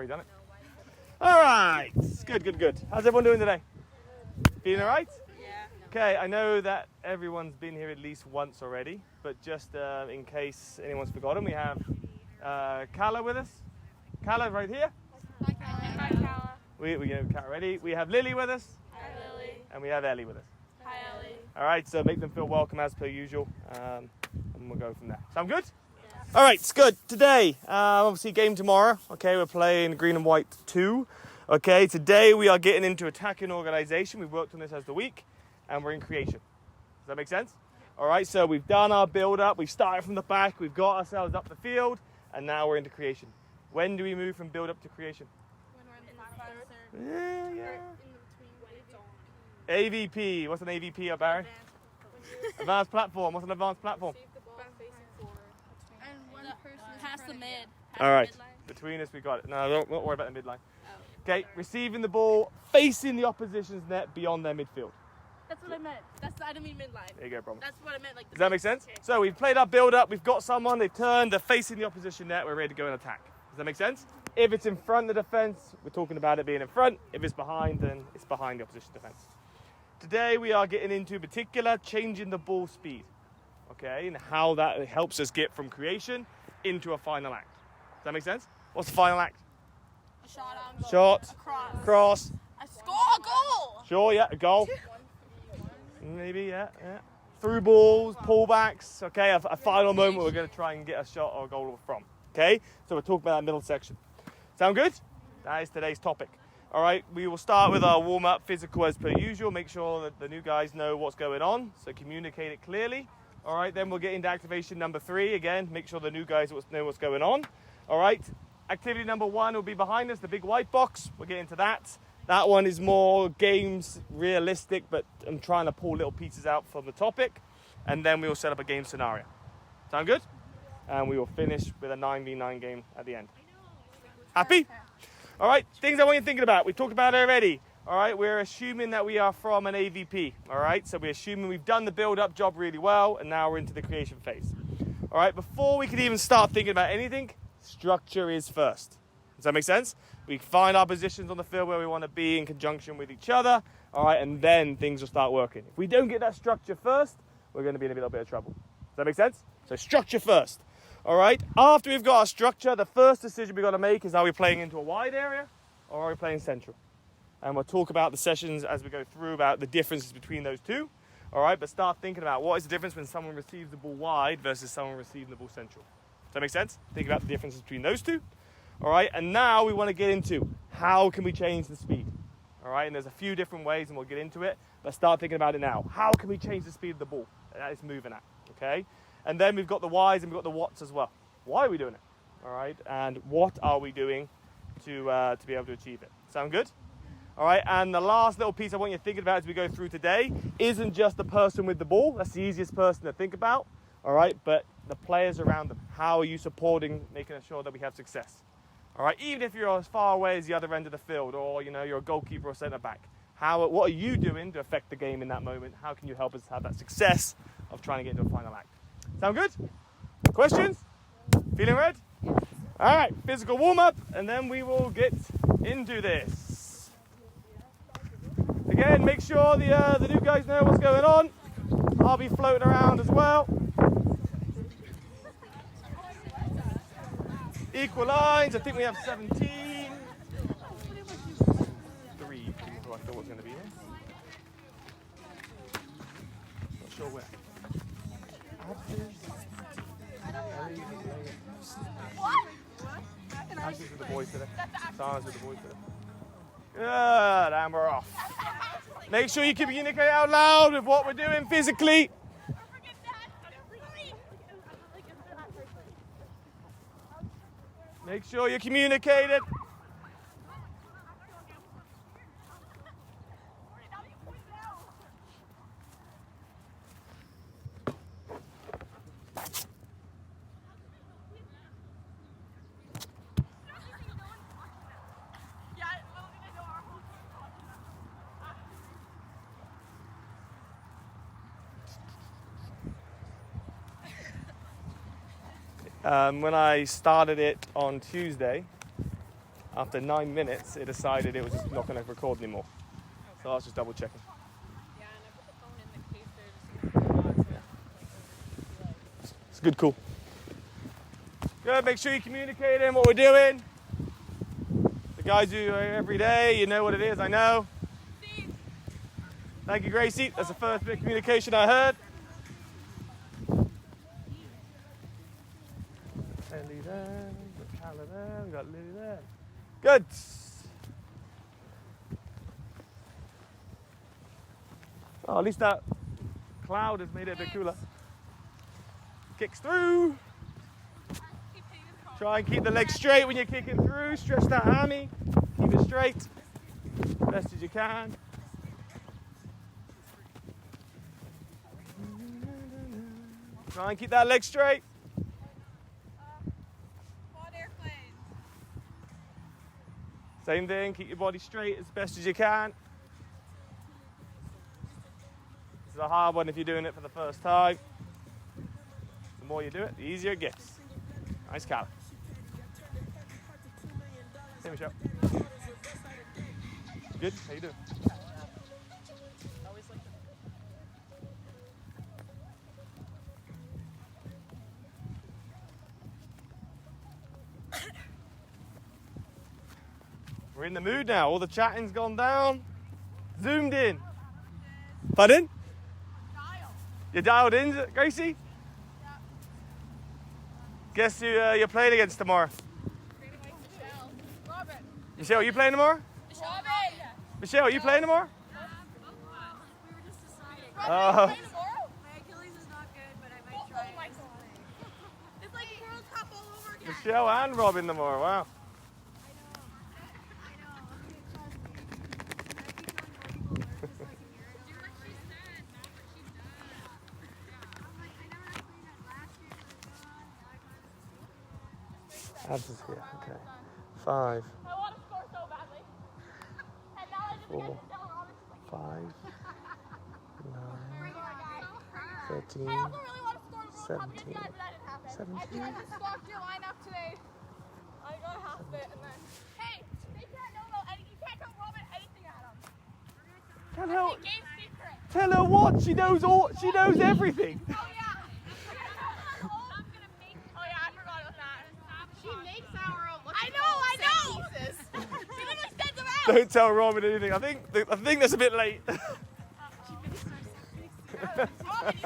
already done it. All right. Good. How's everyone doing today? Feeling all right? Yeah. Okay, I know that everyone's been here at least once already, but just in case anyone's forgotten, we have Kala with us. Kala right here. Hi, Kala. We have Kala ready. We have Lily with us. Hi, Lily. And we have Ellie with us. Hi, Ellie. All right, so make them feel welcome as per usual, and we'll go from there. Sound good? All right, it's good. Today, obviously game tomorrow. Okay, we're playing Green and White 2. Okay, today we are getting into attacking organization. We've worked on this as the week, and we're in creation. Does that make sense? All right, so we've done our build-up. We've started from the back. We've got ourselves up the field, and now we're into creation. When do we move from build-up to creation? When we're in the Yeah. in between AVP. What's an AVP, Barry? Advanced platform. What's an advanced platform? And one person past the mid. All right. Between us, we got it. No, don't worry about the midline. Okay, receiving the ball, facing the opposition's net beyond their midfield. That's what I meant. I didn't mean midline. There you go, problem. That's what I meant. Like. Does that make sense? Okay. So we've played our build-up. We've got someone. They've turned. They're facing the opposition net. We're ready to go and attack. Does that make sense? If it's in front of the defense, we're talking about it being in front. If it's behind, then it's behind the opposition defense. Today we are getting into particular changing the ball speed, okay, and how that helps us get from creation into a final act. Does that make sense? What's the final act? A shot on goal. Shot, A cross. A score, a goal. Sure, yeah, a goal. Maybe, yeah. Through balls, pullbacks, okay, a final moment we're going to try and get a shot or a goal from, okay? So we're talking about that middle section. Sound good? That is today's topic. All right, we will start with our warm-up physical as per usual. Make sure that the new guys know what's going on, so communicate it clearly. All right, then we'll get into activation number 3. Again, make sure the new guys know what's going on. All right, activity number 1 will be behind us, the big white box. We'll get into that. That one is more games realistic, but I'm trying to pull little pieces out from the topic. And then we will set up a game scenario. Sound good? And we will finish with a 9v9 game at the end. Happy? All right, things I want you thinking about. We talked about it already. All right, we're assuming that we are from an AVP. All right, so we're assuming we've done the build-up job really well, and now we're into the creation phase. All right, before we can even start thinking about anything, structure is first. Does that make sense? We find our positions on the field where we want to be in conjunction with each other. All right, and then things will start working. If we don't get that structure first, we're going to be in a little bit of trouble. Does that make sense? So structure first. All right, after we've got our structure, the first decision we've got to make is, are we playing into a wide area or are we playing central? And we'll talk about the sessions as we go through about the differences between those two. All right, but start thinking about what is the difference when someone receives the ball wide versus someone receiving the ball central. Does that make sense? Think about the differences between those two. All right, and now we want to get into how can we change the speed? All right, and there's a few different ways and we'll get into it, but start thinking about it now. How can we change the speed of the ball that it's moving at, okay? And then we've got the whys and we've got the whats as well. Why are we doing it? All right, and what are we doing to be able to achieve it? Sound good? All right, and the last little piece I want you thinking about as we go through today isn't just the person with the ball. That's the easiest person to think about, all right, but the players around them. How are you supporting, making sure that we have success? All right, even if you're as far away as the other end of the field, or you're a goalkeeper or centre back, what are you doing to affect the game in that moment? How can you help us have that success of trying to get into a final act? Sound good? Questions? Feeling red? All right, physical warm-up, and then we will get into this. Again, make sure the new guys know what's going on. I'll be floating around as well. Equal lines, I think we have 17. 3 people I thought was going to be here. Not sure where. What? Ashes with the boys today. Stars with the boys today. Good, and we're off. Make sure you communicate out loud with what we're doing physically. Make sure you communicate it. When I started it on Tuesday, after 9 minutes, it decided it was just not going to record anymore. So I was just double checking. Yeah, and I put the phone in the case there just in case. It's a good call. Good, make sure you communicate in what we're doing. The guys do every day, you know what it is, I know. Thank you, Gracie. That's the first bit of communication I heard. Ellie there, we've got Calla there, we've got Lily there. Good. Oh, at least that cloud has made it a bit cooler. Kicks through. Try and keep the legs straight when you're kicking through. Stretch that hammy. Keep it straight. Best as you can. Try and keep that leg straight. Same thing, keep your body straight as best as you can. This is a hard one if you're doing it for the first time. The more you do it, the easier it gets. Nice Calla. Hey, Michelle. Good? How you doing? We're in the mood now. All the chatting's gone down. Zoomed in. Pardon? You're dialed in, Gracie? Yeah. Guess who you're playing against tomorrow? Michelle. Robert. Michelle, are you playing tomorrow? Robert. Michelle, are you playing tomorrow? We were just deciding. Oh. My Achilles is not good, but I might try. Oh my God. It's like World Cup all over again. Michelle and Robin tomorrow. Wow. Abs is here. Okay. 5, I want to score so badly. And now I just 4, get to tell Robin to play. 5, 9, 13, I also really want to score World Cup against you guys, but that didn't happen. 17. I tried to stock your lineup today. I got half of it, and then hey, they can't know about anything. You can't tell Robin anything at them. Tell her, Game secret. tell her what? She knows all. She knows everything. Oh yeah. I'm gonna make. Oh yeah, I forgot about that. She makes our own. I know. Pieces. She literally sends them out. Don't tell Robin anything. I think that's a bit late. Robin, you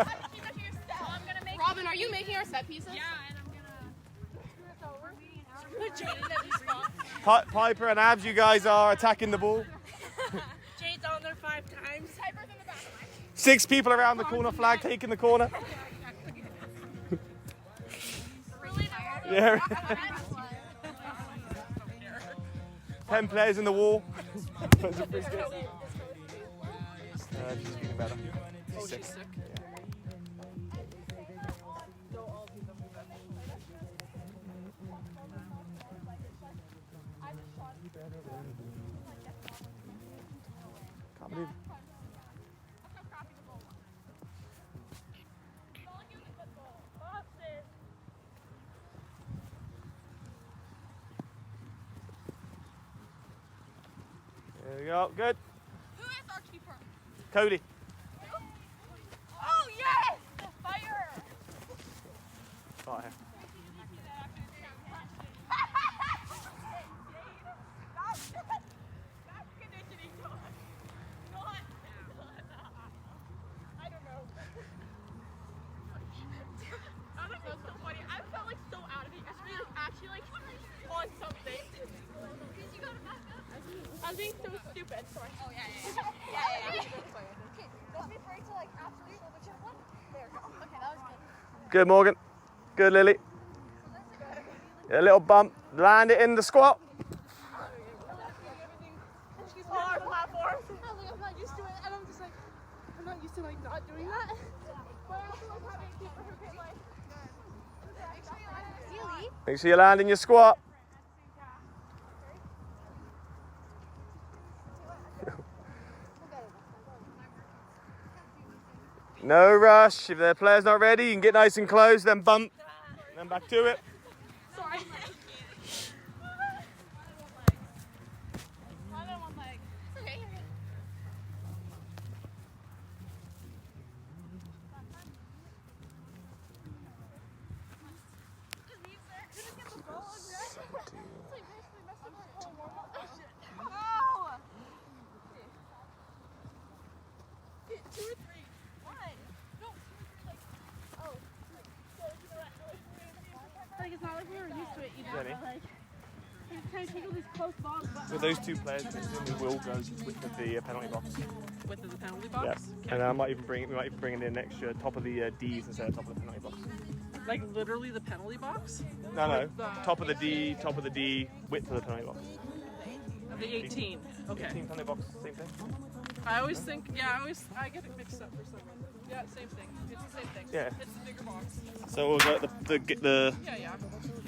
have to keep that to yourself. I'm gonna make. Robin, are you making our set pieces? Yeah, and I'm gonna. Put Jade in every spot. Piper and Abs, you guys are attacking the ball. Jade's on there 5 times. Piper's in the back. 6 people around the corner flag taking the corner. Yeah. 10 players in the wall. She's feeling better. She's sick. Can't believe it. There we go. Good. Who is our keeper? Cody. Oh yes! Fire! Fire. That's conditioning to us. I don't know. That was so funny. I felt like so out of it. Actually like on something. I was being so stupid. Sorry. Oh yeah. Okay, don't be afraid to like absolutely whichever one. There we go. Okay, that was good. Good, Morgan. Good, Lily. A little bump. Land it in the squat. She's on the platform. I'm not used to it, and I'm just like, I'm not used to like not doing that. But I also like having a keeper who can like. Make sure you land in your squat. No rush. If the player's not ready, you can get nice and close, then bump, then back to it. Sorry. Trying to take all these close balls, but With those two players, we will go with the penalty box. Width of the penalty box? Yes. And I might even bring in an extra top of the D's instead of top of the penalty box. Like literally the penalty box? No. Top of the D, width of the penalty box. Of the 18. Okay. 18 penalty box, same thing. I always think, I get it mixed up for some reason. Yeah, same thing. It's the same thing. Yeah. It's the bigger box. So we'll go the Yeah.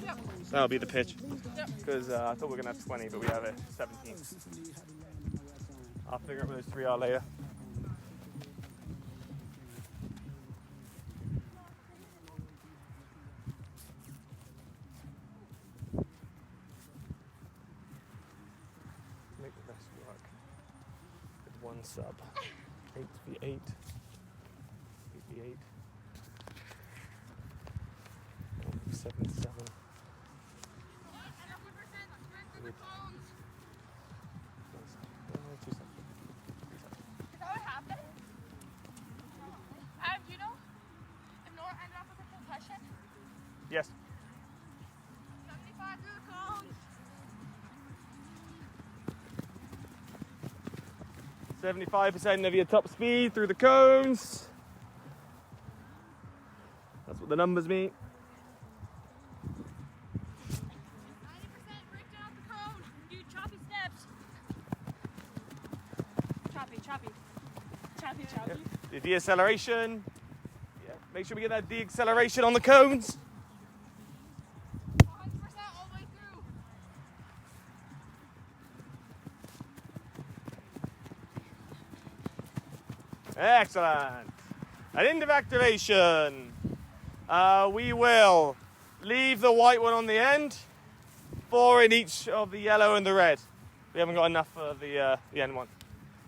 Yep. that'll be the pitch. Yep. Because I thought we were gonna have 20, but we have 17. I'll figure out where those 3 are later. Make the best work with 1 sub. 8v8. 8v8. 7v7. is that what happened? Do you know if Nora ended up with a concussion? Yes. 75 through the cones. 75% of your top speed through the cones. That's what the numbers mean. 90% break down the cone. Do choppy steps. Choppy. The deceleration. Yeah. Make sure we get that deceleration on the cones. 100% all the way through. Excellent. At end of activation, we will leave the white one on the end, 4 in each of the yellow and the red. We haven't got enough for the end one.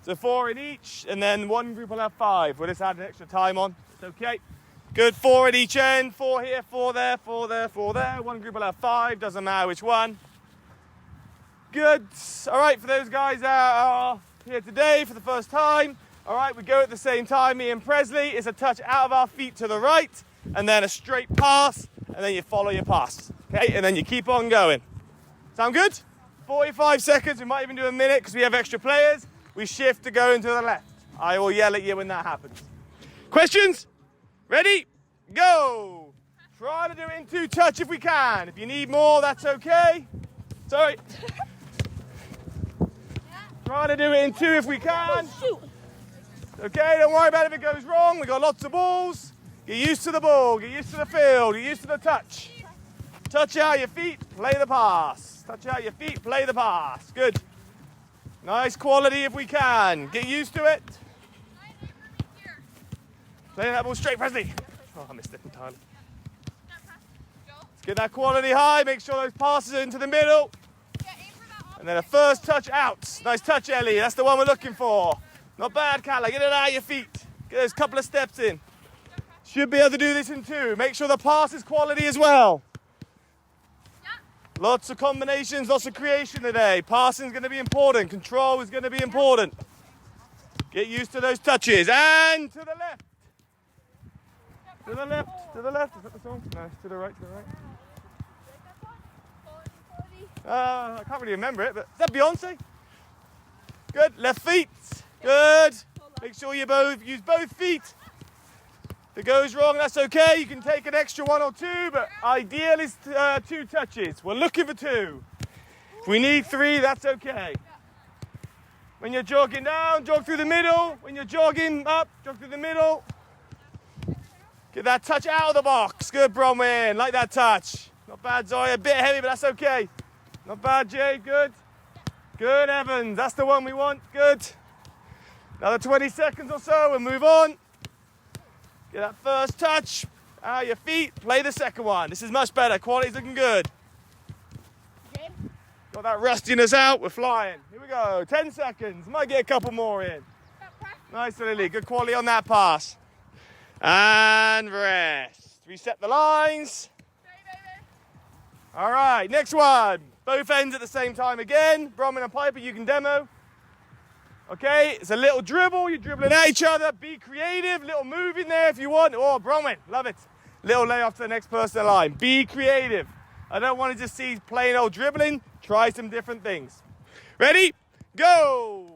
So 4 in each, and then one group will have 5. We'll just add an extra time on. It's okay. Good, 4 at each end, 4 here, 4 there, 4 there, 4 there. One group will have 5, doesn't matter which one. Good. All right, for those guys that are here today for the first time, all right, we go at the same time, me and Presley. It's a touch out of our feet to the right, and then a straight pass, and then you follow your pass. Okay, and then you keep on going. Sound good? 45 seconds, we might even do a minute because we have extra players. We shift to go into the left. I will yell at you when that happens. Questions? Ready? Go! Try to do it in 2 touch if we can. If you need more, that's okay. Sorry. Try to do it in 2 if we can. Okay, don't worry about it if it goes wrong. We've got lots of balls. Get used to the ball, get used to the field, get used to the touch. Touch out your feet, play the pass. Touch out your feet, play the pass. Good. Nice quality if we can. Get used to it. Play that ball straight, Presley. Oh, I missed it entirely. Let's get that quality high. Make sure those passes are into the middle. And then a first touch out. Nice touch, Ellie. That's the one we're looking for. Not bad, Calla. Get it out of your feet. Get those couple of steps in. Should be able to do this in 2. Make sure the pass is quality as well. Lots of combinations, lots of creation today. Passing is going to be important. Control is going to be important. Get used to those touches. And to the left. To the left. To the left. Is that the song? No, to the right. To the right. I can't really remember it, but is that Beyonce? Good. Left feet. Good. Make sure you use both feet. If it goes wrong, that's okay. You can take an extra 1 or 2, but ideal is 2 touches. We're looking for 2. If we need 3, that's okay. When you're jogging down, jog through the middle. When you're jogging up, jog through the middle. Get that touch out of the box. Good, Bronwyn. Like that touch. Not bad, Zoe. A bit heavy, but that's okay. Not bad, Jay. Good. Good, Evans. That's the one we want. Good. Another 20 seconds or so, and move on. Get that first touch, out your feet, play the second one. This is much better, quality's looking good. Got that rustiness out, we're flying. Here we go, 10 seconds, might get a couple more in. Nice, Lily, good quality on that pass. And rest. Reset the lines. All right, next one. Both ends at the same time again. Bronwyn and Piper, you can demo. Okay, it's a little dribble, you're dribbling at each other, be creative, little move in there if you want. Oh, Bronwyn, love it. Little layoff to the next person in line. Be creative. I don't want to just see plain old dribbling. Try some different things. Ready? Go!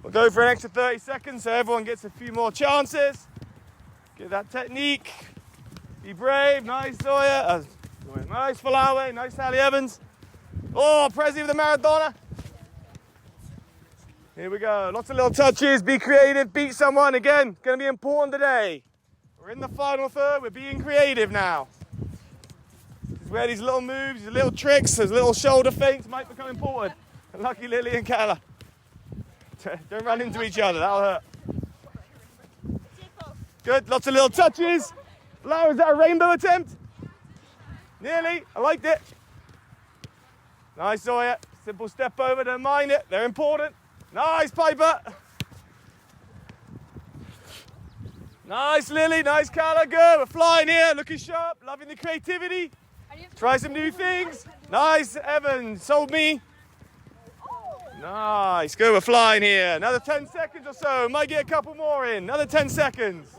We'll go for an extra 30 seconds so everyone gets a few more chances. Get that technique. Be brave. Nice, Zoya. Nice, Falawe. Nice, Sally Evans. Oh, Prezi with the Maradona. Here we go. Lots of little touches. Be creative. Beat someone. Again, going to be important today. We're in the final third. We're being creative now. This is where these little moves, these little tricks, those little shoulder feints might become important. Lucky Lily and Kala. Don't run into each other. That'll hurt. Good. Lots of little touches. Flower, is that a rainbow attempt? Nearly. I liked it. Nice, Zoya. Simple step over. Don't mind it. They're important. Nice, Piper. Nice, Lily. Nice, Kala. Good. We're flying here. Looking sharp. Loving the creativity. Try some new things. Nice, Evan. Sold me. Nice. Good. We're flying here. Another 10 seconds or so. Might get a couple more in. Another 10 seconds.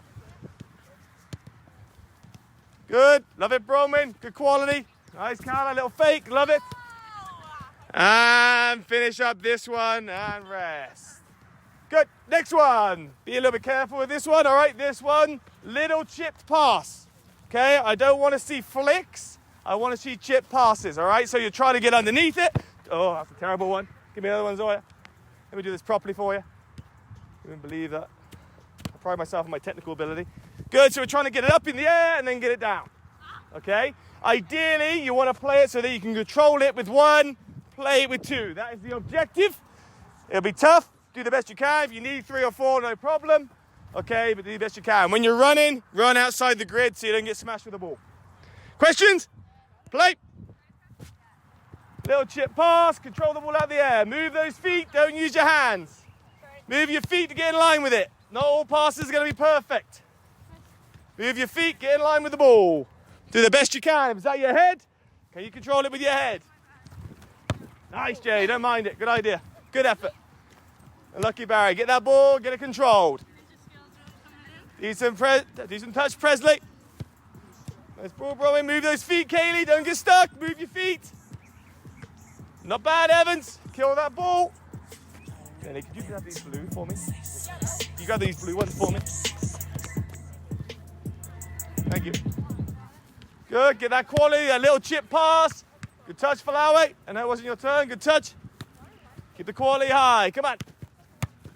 Good. Love it, Bronwyn. Good quality. Nice, Kala. Little fake. Love it. And finish up this one and rest. Good. Next one. Be a little bit careful with this one. All right. This one. Little chipped pass. Okay. I don't want to see flicks. I want to see chipped passes. All right. So you're trying to get underneath it. Oh, that's a terrible one. Give me another one, Zoya. Let me do this properly for you. You wouldn't believe that. I pride myself on my technical ability. Good. So we're trying to get it up in the air and then get it down. Okay. Ideally, you want to play it so that you can control it with one. Play it with two. That is the objective. It'll be tough. Do the best you can. If you need 3 or 4, no problem. Okay, but do the best you can. When you're running, run outside the grid so you don't get smashed with the ball. Questions? Play. Little chip pass. Control the ball out of the air. Move those feet. Don't use your hands. Move your feet to get in line with it. Not all passes are going to be perfect. Move your feet. Get in line with the ball. Do the best you can. Is that your head? Can you control it with your head? Nice, Jay. Don't mind it. Good idea. Good effort. And lucky Barry. Get that ball. Get it controlled. Decent touch, Presley. Nice ball, bro. Move those feet, Kaylee. Don't get stuck. Move your feet. Not bad, Evans. Kill that ball. Jenny, could you grab these blue for me? You grab these blue ones for me. Thank you. Good. Get that quality. A little chip pass. Good touch, Falawe. And that wasn't your turn. Good touch. Keep the quality high. Come on.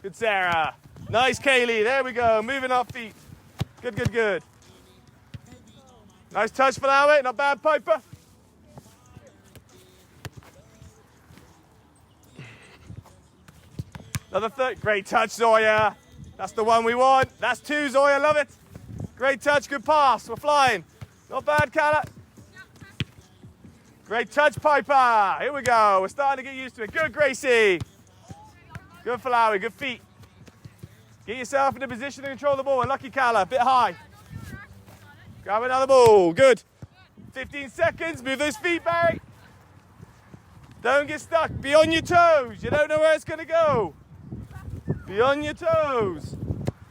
Good, Sarah. Nice, Kaylee. There we go. Moving our feet. Good, good, good. Nice touch, Falawe. Not bad, Piper. Another third. Great touch, Zoya. That's the one we want. That's 2, Zoya. Love it. Great touch. Good pass. We're flying. Not bad, Kala. Great touch, Piper. Here we go. We're starting to get used to it. Good, Gracie. Good, Falawi. Good feet. Get yourself in a position to control the ball. And lucky Kala. A bit high. Grab another ball. Good. 15 seconds. Move those feet, Barry. Don't get stuck. Be on your toes. You don't know where it's going to go. Be on your toes.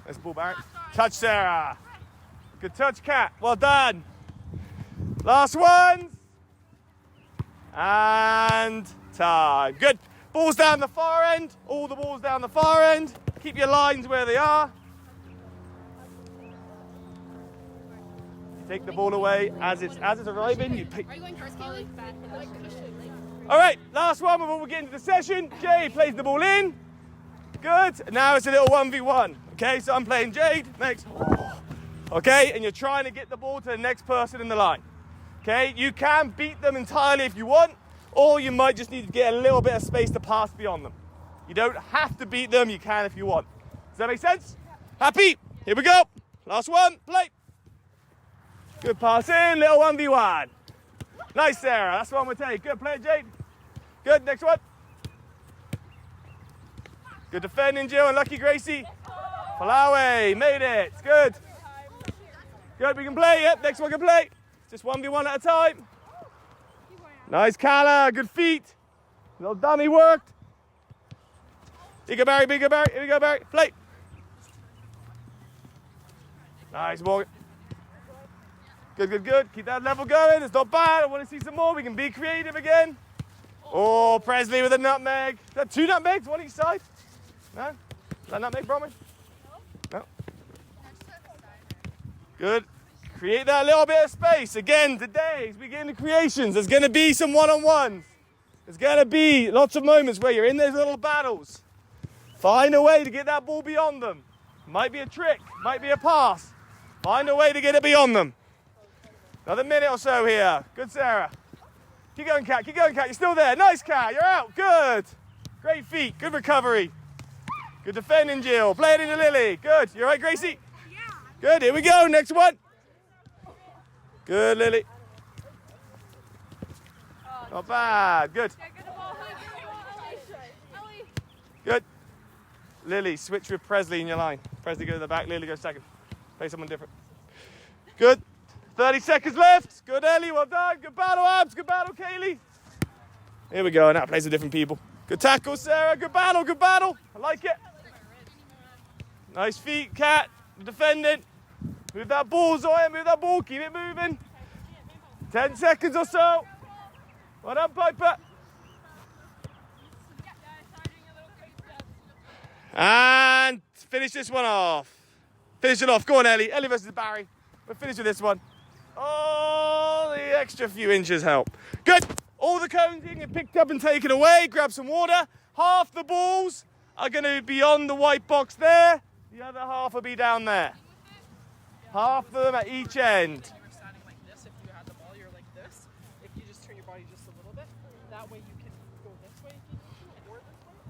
Nice ball, Barry. Touch, Sarah. Good touch, Kat. Well done. Last ones. And time. Good. Balls down the far end. All the balls down the far end. Keep your lines where they are. You take the ball away as it's arriving. You pick. Are you going first, Kaylee? All right. Last one before we get into the session. Jade plays the ball in. Good. Now it's a little 1v1. Okay. So I'm playing Jade. Next. Okay. And you're trying to get the ball to the next person in the line. Okay, you can beat them entirely if you want, or you might just need to get a little bit of space to pass beyond them. You don't have to beat them, you can if you want. Does that make sense? Happy? Here we go. Last one, play. Good pass in, little 1v1. Nice, Sarah, that's the one we'll take. Good play, Jade. Good, next one. Good defending, Jill, and lucky Gracie. Falawe, made it, good. Good, we can play, yep, next one can play. Just 1v1 at a time. Nice, Kala. Good feet. Little dummy worked. Bigger Barry, bigger Barry. Here we go, Barry. Play. Nice, Morgan. Good, good, good. Keep that level going. It's not bad. I want to see some more. We can be creative again. Oh, Presley with a nutmeg. Is that 2 nutmegs, one each side? No? Is that nutmeg, Bronwyn? No. Good. Create that little bit of space. Again, today, as we get into creations, there's going to be some one-on-ones. There's going to be lots of moments where you're in those little battles. Find a way to get that ball beyond them. Might be a trick, might be a pass. Find a way to get it beyond them. Another minute or so here. Good, Sarah. Keep going, Kat. Keep going, Kat. You're still there. Nice, Kat. You're out. Good. Great feet. Good recovery. Good defending, Jill. Play it into Lily. Good. You all right, Gracie? Yeah. Good. Here we go. Next one. Good, Lily. Not bad. Good. Good. Lily, switch with Presley in your line. Presley go to the back. Lily go second. Play someone different. Good. 30 seconds left. Good, Ellie. Well done. Good battle, Abs. Good battle, Kaylee. Here we go. Now plays with different people. Good tackle, Sarah. Good battle. Good battle. I like it. Nice feet, Kat. Defending. Move that ball, Zoya. Move that ball. Keep it moving. 10 seconds or so. Well done, Piper. And finish this one off. Finish it off. Go on, Ellie. Ellie versus Barry. We'll finish with this one. Oh, the extra few inches help. Good. All the cones can get picked up and taken away. Grab some water. Half the balls are going to be on the white box there. The other half will be down there. Half of them at each end. You were standing like this. If you had the ball, you're like this. If you just turn your body just a little bit, that way you can go this way if you need to, or this way.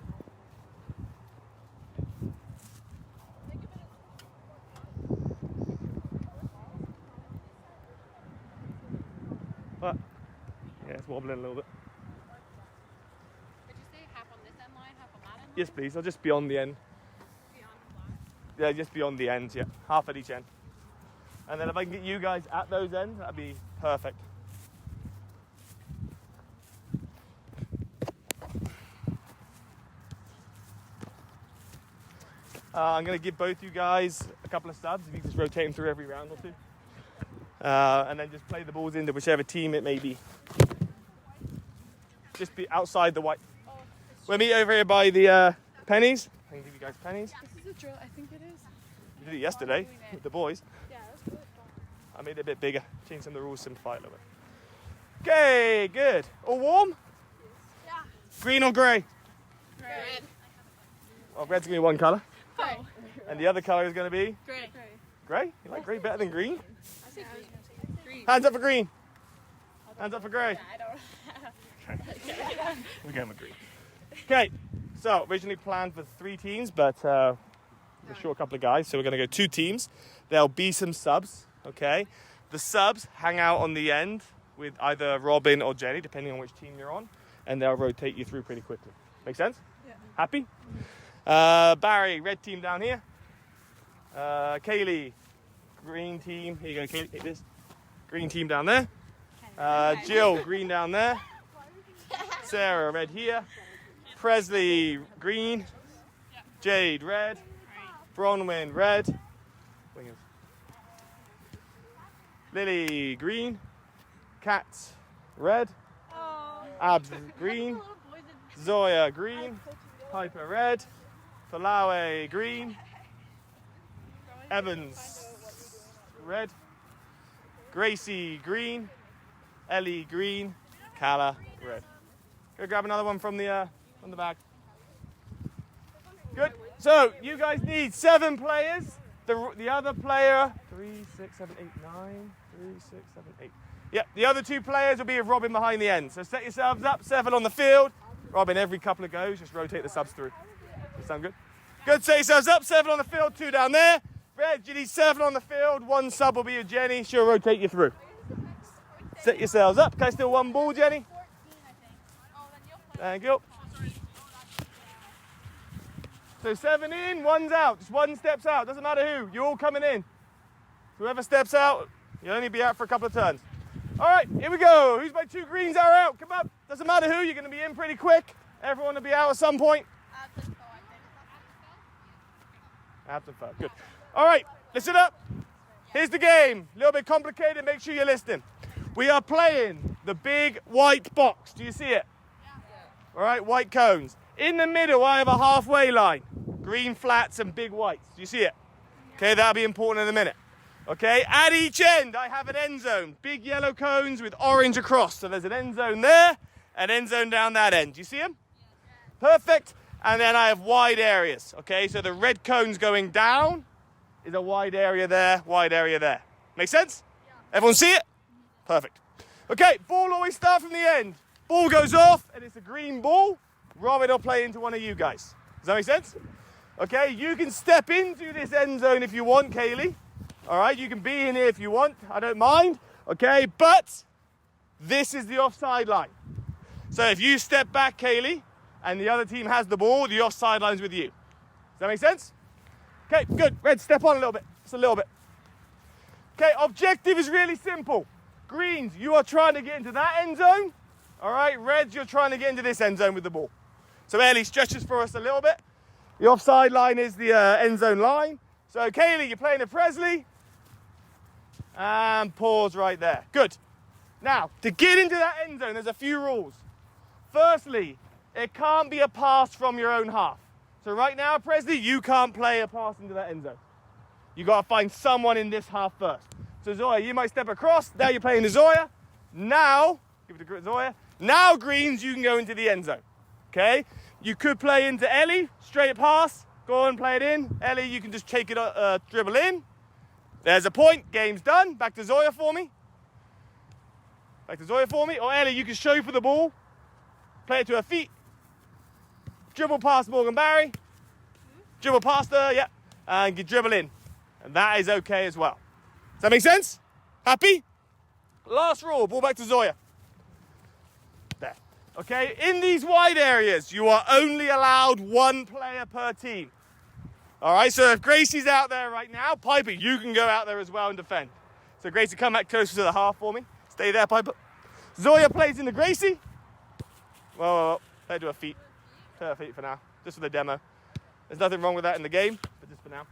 But, yeah, it's wobbling a little bit. Did you say half on this end line, half on that end line? Yes, please. I'll just be on the end. Beyond the black. Yeah, just beyond the ends, yeah. Half at each end. And then if I can get you guys at those ends, that'd be perfect. I'm going to give both you guys a couple of subs, if you can just rotate them through every round or two. And then just play the balls into whichever team it may be. Just be outside the white. We'll meet over here by the pennies. I can give you guys pennies. This is a drill. I think it is. We did it yesterday with the boys. Yeah, that's really fun. I made it a bit bigger, changed some of the rules, simplify it a little bit. Okay, good. All warm? Yeah. Green or grey? Red. Well, red's going to be one colour. Gray. And the other colour is going to be Gray. grey? You like grey better than green? I say green. Hands up for green. Hands up for grey. I don't. We're going with green. Okay, so originally planned for 3 teams, but we're short a couple of guys, so we're going to go 2 teams. There'll be some subs, okay? The subs hang out on the end with either Robin or Jenny, depending on which team you're on, and they'll rotate you through pretty quickly. Make sense? Yeah. Happy? Barry, red team down here. Kaylee, green team. Here you go, Kaylee, take this. Green team down there. Jill, green down there. Sarah, red here. Presley, green. Jade, red. Bronwyn, red. Wingers. Lily, green. Kat, red. Abs, green. Zoya, green. Piper, red. Falawe, green. Evans, red. Gracie, green. Ellie, green. Kala, red. Go grab another one from the back. Good. So you guys need 7 players. The other player, 3, 6, 7, 8, 9. 3, 6, 7, 8. Yep. The other 2 players will be with Robin behind the end. So set yourselves up. 7 on the field. Robin, every couple of goes, just rotate the subs through. Does that sound good? Good. Set yourselves up. 7 on the field. 2 down there. Red, you need 7 on the field. 1 sub will be with Jenny. She'll rotate you through. Set yourselves up. Can I still 1 ball, Jenny? 14, I think. Oh, then you'll play. Thank you. So 7 in, 1's out. Just 1 steps out. Doesn't matter who. You're all coming in. Whoever steps out, you'll only be out for a couple of turns. All right, here we go. Who's my 2 greens that are out? Come up. Doesn't matter who. You're going to be in pretty quick. Everyone will be out at some point. Abs and foul. Good. All right, listen up. Here's the game. A little bit complicated. Make sure you're listening. We are playing the big white box. Do you see it? Yeah. All right, white cones. In the middle, I have a halfway line. Green flats and big whites. Do you see it? Okay, that'll be important in a minute. Okay, at each end, I have an end zone. Big yellow cones with orange across. So there's an end zone there, an end zone down that end. Do you see them? Perfect. And then I have wide areas. Okay, so the red cones going down is a wide area there, wide area there. Make sense? Yeah. Everyone see it? Perfect. Okay, ball always start from the end. Ball goes off, and it's a green ball. Robin will play into one of you guys. Does that make sense? Okay, you can step into this end zone if you want, Kaylee. All right, you can be in here if you want. I don't mind. Okay, but this is the offside line. So if you step back, Kaylee, and the other team has the ball, the offside line's with you. Does that make sense? Okay, good. Red, step on a little bit. Just a little bit. Okay, objective is really simple. Greens, you are trying to get into that end zone. All right, Reds, you're trying to get into this end zone with the ball. So Ellie stretches for us a little bit. The offside line is the end zone line. So Kaylee, you're playing at Presley. And pause right there. Good. Now, to get into that end zone, there's a few rules. Firstly, it can't be a pass from your own half. So right now, Presley, you can't play a pass into that end zone. You got to find someone in this half first. So Zoya, you might step across. Now you're playing to Zoya. Now, give it to Zoya. Now, Greens, you can go into the end zone. Okay? You could play into Ellie, straight pass. Go on, play it in. Ellie, you can just take it, dribble in. There's a point. Game's done. Back to Zoya for me. Back to Zoya for me. Or Ellie, you can show for the ball. Play it to her feet. Dribble past Morgan Barry. Dribble past her, yeah. And you dribble in. And that is okay as well. Does that make sense? Happy? Last rule. Ball back to Zoya. There. Okay, in these wide areas, you are only allowed one player per team. All right, so if Gracie's out there right now, Piper, you can go out there as well and defend. So Gracie, come back closer to the half for me. Stay there, Piper. Zoya plays into Gracie. Whoa. Play to her feet. To her feet for now, just for the demo. There's nothing wrong with that in the game, but just for now.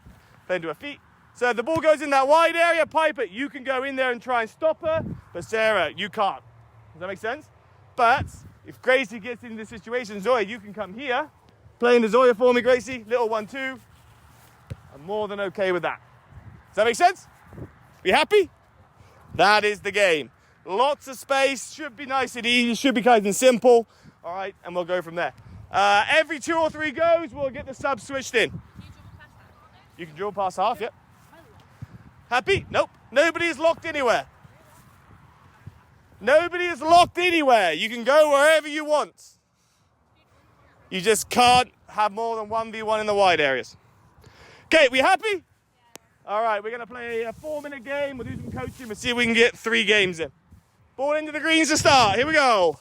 Play into her feet. So if the ball goes in that wide area, Piper, you can go in there and try and stop her, but Sarah, you can't. Does that make sense? But if Gracie gets into this situation, Zoya, you can come here. Play into Zoya for me, Gracie. Little 1-2. I'm more than okay with that. Does that make sense? You happy? That is the game. Lots of space. Should be nice and easy. Should be kind and simple. All right, and we'll go from there. Every 2 or 3 goes, we'll get the sub switched in. You can dribble past half, yep. Happy? Nope. Nobody is locked anywhere. Nobody is locked anywhere. You can go wherever you want. You just can't have more than 1v1 in the wide areas. Okay, we happy? All right, we're going to play a 4-minute game. We'll do some coaching. We'll see if we can get 3 games in. Ball into the greens to start. Here we go.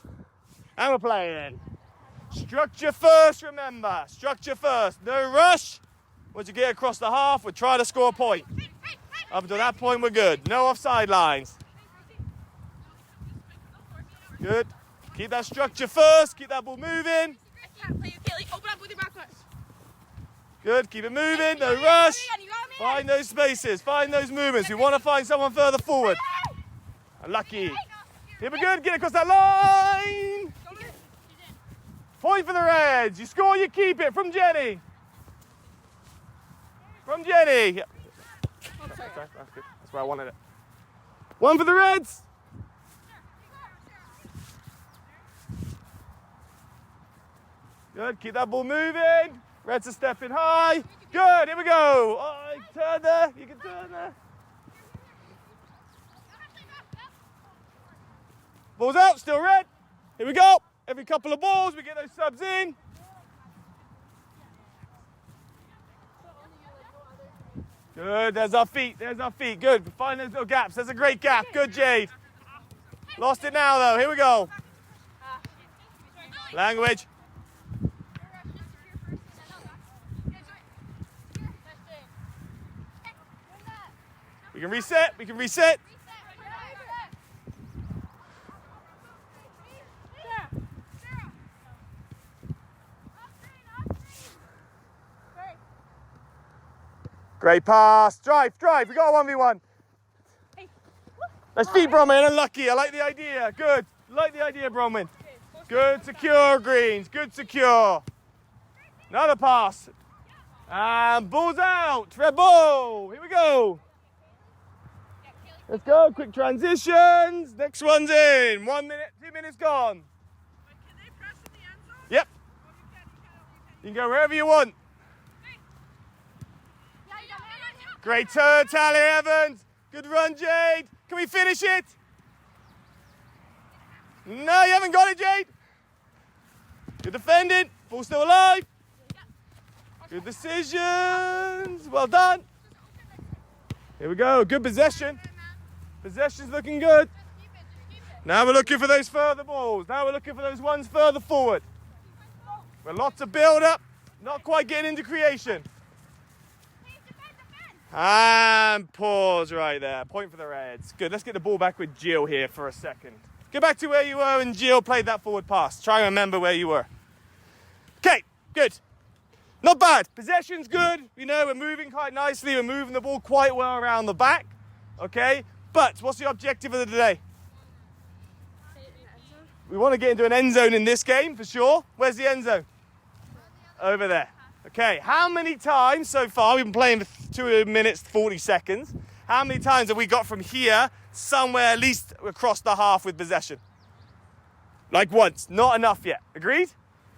And we're playing. Structure first, remember. Structure first. No rush. Once you get across the half, we'll try to score a point. Up until that point, we're good. No offside lines. Good. Keep that structure first. Keep that ball moving. Good. Keep it moving. No rush. Find those spaces. Find those movements. We want to find someone further forward. Unlucky. Here we go. Get across that line. Point for the Reds. You score, you keep it. From Jenny. From Jenny. Yep. That's good. That's where I wanted it. 1 for the Reds. Good. Keep that ball moving. Reds are stepping high. Good. Here we go. Oh, turn there. You can turn there. Ball's out. Still red. Here we go. Every couple of balls, we get those subs in. Good, there's our feet, good. Find those little gaps, there's a great gap. Good, Jade. Lost it now, though. Here we go. Language. We can reset. Great pass. Drive. We got a 1v1. Let's feed Bronwyn. Unlucky. I like the idea. Good. Like the idea, Bronwyn. Good, secure, Greens. Good, secure. Another pass. And ball's out. Red ball. Here we go. Let's go. Quick transitions. Next one's in. 1 minute, 2 minutes gone. Can they press in the end zone? Yep. You can go wherever you want. Great turn, Tally Evans. Good run, Jade. Can we finish it? No, you haven't got it, Jade. Good defending. Ball still alive. Good decisions. Well done. Here we go. Good possession. Possession's looking good. Now we're looking for those further balls. Now we're looking for those ones further forward. With lots of build up. Not quite getting into creation. And pause right there. Point for the Reds. Good. Let's get the ball back with Jill here for a second. Go back to where you were when Jill played that forward pass. Try and remember where you were. Okay, good. Not bad. Possession's good. You know, we're moving quite nicely. We're moving the ball quite well around the back. Okay, but what's the objective of the day? We want to get into an end zone in this game for sure. Where's the end zone? Over there. Okay, how many times so far, we've been playing for 2 minutes, 40 seconds. How many times have we got from here somewhere at least across the half with possession? Like once, not enough yet. Agreed?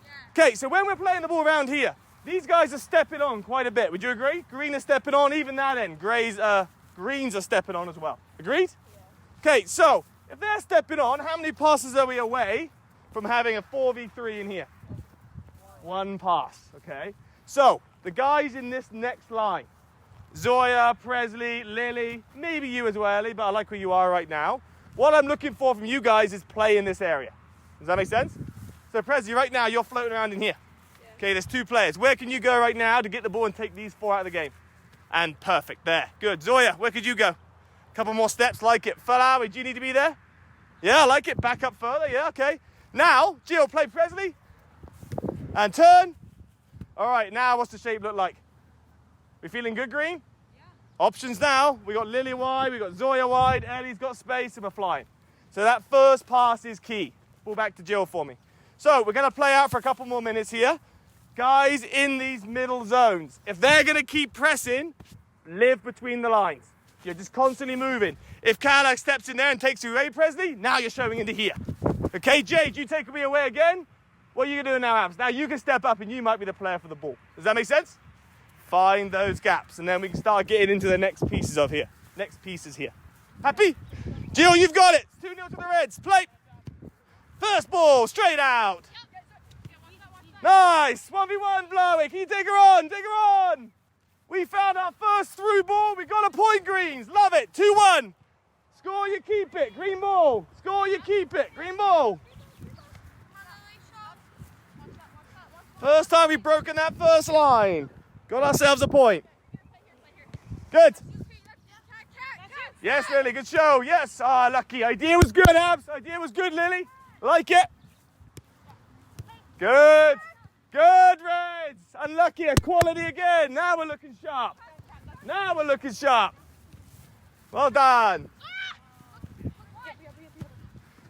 Yeah. Okay, so when we're playing the ball around here, these guys are stepping on quite a bit. Would you agree? Green is stepping on, even that end. Greens are stepping on as well. Agreed? Yeah. Okay, so if they're stepping on, how many passes are we away from having a 4v3 in here? One pass, okay? So, the guys in this next line, Zoya, Presley, Lily, maybe you as well, Ellie, but I like where you are right now. What I'm looking for from you guys is play in this area. Does that make sense? So, Presley, right now, you're floating around in here. Yeah. Okay, there's 2 players. Where can you go right now to get the ball and take these 4 out of the game? And perfect, there. Good. Zoya, where could you go? Couple more steps, like it. Falawi, do you need to be there? Yeah, I like it. Back up further, yeah, okay. Now, Jill, play Presley. And turn. All right, now what's the shape look like? We feeling good, Green? Yeah. Options now. We got Lily wide, we got Zoya wide, Ellie's got space, and we're flying. So that first pass is key. Ball back to Jill for me. So we're going to play out for a couple more minutes here. Guys in these middle zones, if they're going to keep pressing, live between the lines. You're just constantly moving. If Cadillac steps in there and takes you away, Presley, now you're showing into here. Okay, Jade, you take me away again. What are you going to do now, Abs? Now you can step up and you might be the player for the ball. Does that make sense? Find those gaps and then we can start getting into the next pieces of here. Next pieces here. Happy? Jill, you've got it. 2-0 to the Reds. Play. First ball, straight out. Nice. 1v1, Blowy. Can you take her on? Take her on. We found our first through ball. We got a point, Greens. Love it. 2-1. Score, you keep it. Green ball. Score, you keep it. Green ball. First time we've broken that first line. Got ourselves a point. Good. Yes, Lily, good show. Yes. Ah, lucky. Idea was good, Abs. Idea was good, Lily. Like it. Good. Good, Reds. Unlucky. Quality again. Now we're looking sharp. Now we're looking sharp. Well done.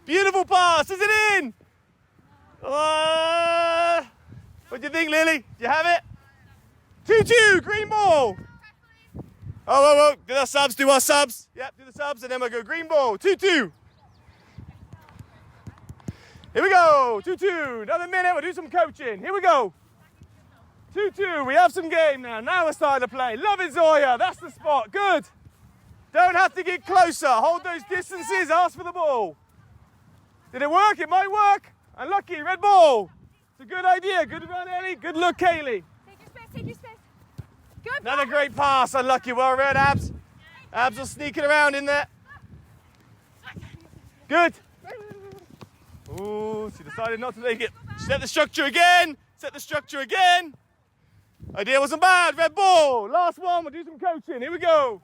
Beautiful pass. Is it in? What do you think, Lily? Do you have it? 2-2, green ball. Oh. Do our subs, do our subs. Yep, do the subs, and then we'll go green ball. 2-2. Here we go. 2-2. Another minute, we'll do some coaching. Here we go. 2-2. We have some game now. Now we're starting to play. Love it, Zoya. That's the spot. Good. Don't have to get closer. Hold those distances. Ask for the ball. Did it work? It might work. Unlucky. Red ball. It's a good idea. Good run, Ellie. Good look, Kaylee. Take your space. Take your space. Good. Another great pass. Unlucky. Well read, Abs. Abs are sneaking around in there. Good. Ooh, she decided not to take it. Set the structure again. Set the structure again. Idea wasn't bad. Red ball. Last one. We'll do some coaching. Here we go.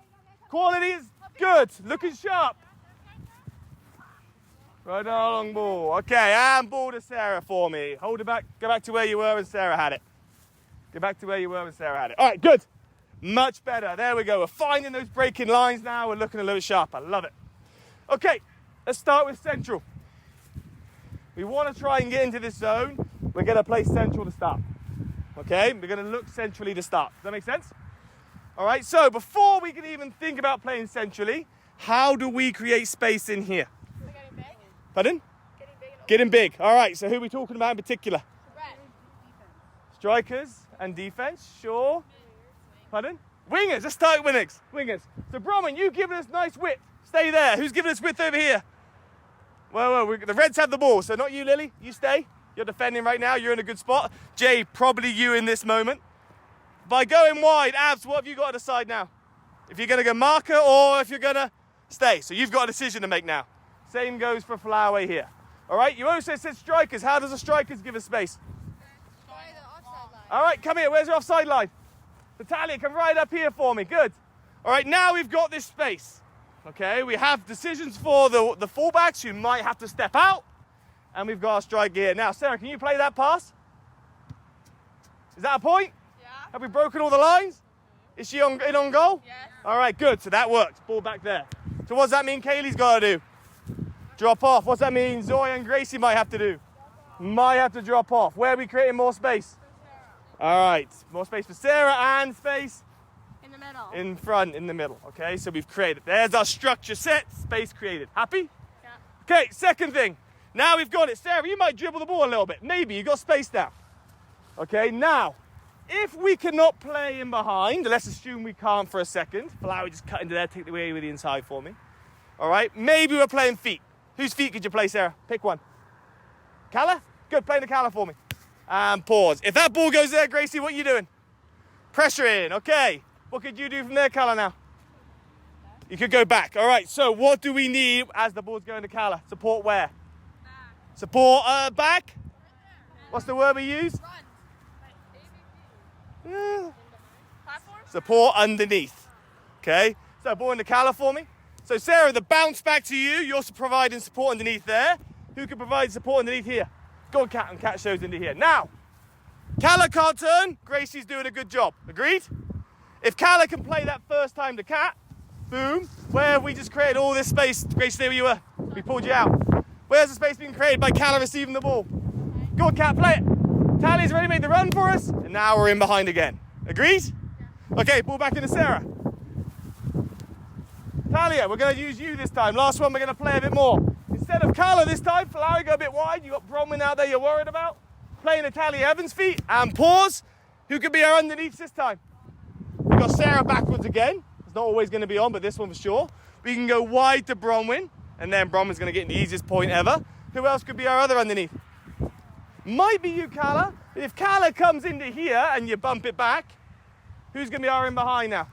Quality is good. Looking sharp. Right down long ball. Okay, and ball to Sarah for me. Hold it back. Go back to where you were when Sarah had it. Go back to where you were when Sarah had it. All right, good. Much better. There we go. We're finding those breaking lines now. We're looking a little sharper. Love it. Okay, let's start with central. We want to try and get into this zone. We're going to play central to start. Okay, we're going to look centrally to start. Does that make sense? All right, so before we can even think about playing centrally, how do we create space in here? Getting big. Pardon? Getting big and Getting big. All right, so who are we talking about in particular? red. Strikers and defense, sure. Pardon? Wingers, let's start with wingers. Wingers. So Bronwyn, you've given us nice width. Stay there. Who's giving us width over here? Well, the Reds have the ball, so not you, Lily. You stay. You're defending right now. You're in a good spot. Jay, probably you in this moment. By going wide, Abs, what have you got to decide now? If you're going to go marker or if you're going to stay. So you've got a decision to make now. Same goes for Flower here. All right, you also said strikers. How does the strikers give us space? All right, come here. Where's your offside line? Natalia, come right up here for me. Good. All right, now we've got this space. Okay, we have decisions for the fullbacks who might have to step out. And we've got a striker here. Now, Sarah, can you play that pass? Is that a point? Yeah. Have we broken all the lines? Is she in on goal? Yes. All right, good. So that worked. Ball back there. So what does that mean Kaylee's got to do? Drop off. What's that mean Zoya and Gracie might have to do? Might have to drop off. Where are we creating more space? All right. More space for Sarah and space In the middle. in front, in the middle. Okay, so we've created. There's our structure set. Space created. Happy? Yeah. Okay, second thing. Now we've got it. Sarah, you might dribble the ball a little bit. Maybe. You've got space now. Okay, now, if we cannot play in behind, let's assume we can't for a second. Flower, just cut into there, take the away with the inside for me. All right, maybe we're playing feet. Whose feet could you play, Sarah? Pick one. Calla? Good, play the Calla for me. And pause. If that ball goes there, Gracie, what are you doing? Pressure in, okay. What could you do from there, Calla, now? You could go back. All right, so what do we need as the ball's going to Calla? Support where? Support back? What's the word we use? Yeah. Platform? Support underneath. Okay, so ball into Calla for me. So Sarah, the bounce back to you. You're providing support underneath there. Who can provide support underneath here? Go on, Cat, and Cat shows into here. Now, Calla can't turn. Gracie's doing a good job. Agreed? If Calla can play that first time to Cat, boom. Where have we just created all this space? Gracie, stay where you were. We pulled you out. Where's the space being created by Calla receiving the ball? Go on, Cat, play it. Tally's already made the run for us, and now we're in behind again. Agreed? Okay, ball back into Sarah. Talia, we're going to use you this time. Last one, we're going to play a bit more. Instead of Calla this time, Flower, go a bit wide. You've got Bronwyn out there you're worried about. Playing the Talia Evans feet, and pause. Who could be our underneath this time? We've got Sarah backwards again. It's not always going to be on, but this one for sure. We can go wide to Bronwyn, and then Bronwyn's going to get the easiest point ever. Who else could be our other underneath? Might be you, Calla. If Calla comes into here and you bump it back, who's going to be our in behind now?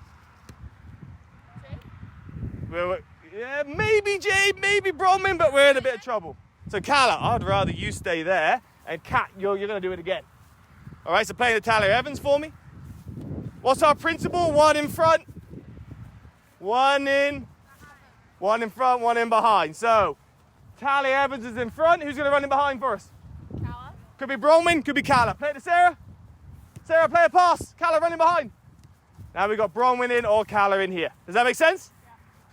Yeah, maybe Jade, maybe Bronwyn, but we're in a bit of trouble. So Calla, I'd rather you stay there, and Kat, you're going to do it again. All right, so playing the Talia Evans for me. What's our principle? One in front, one in front, one in behind. So Talia Evans is in front. Who's going to run in behind for us? Calla. Could be Bronwyn, could be Calla. Play it to Sarah. Sarah, play a pass. Calla running behind. Now we've got Bronwyn in or Calla in here. Does that make sense?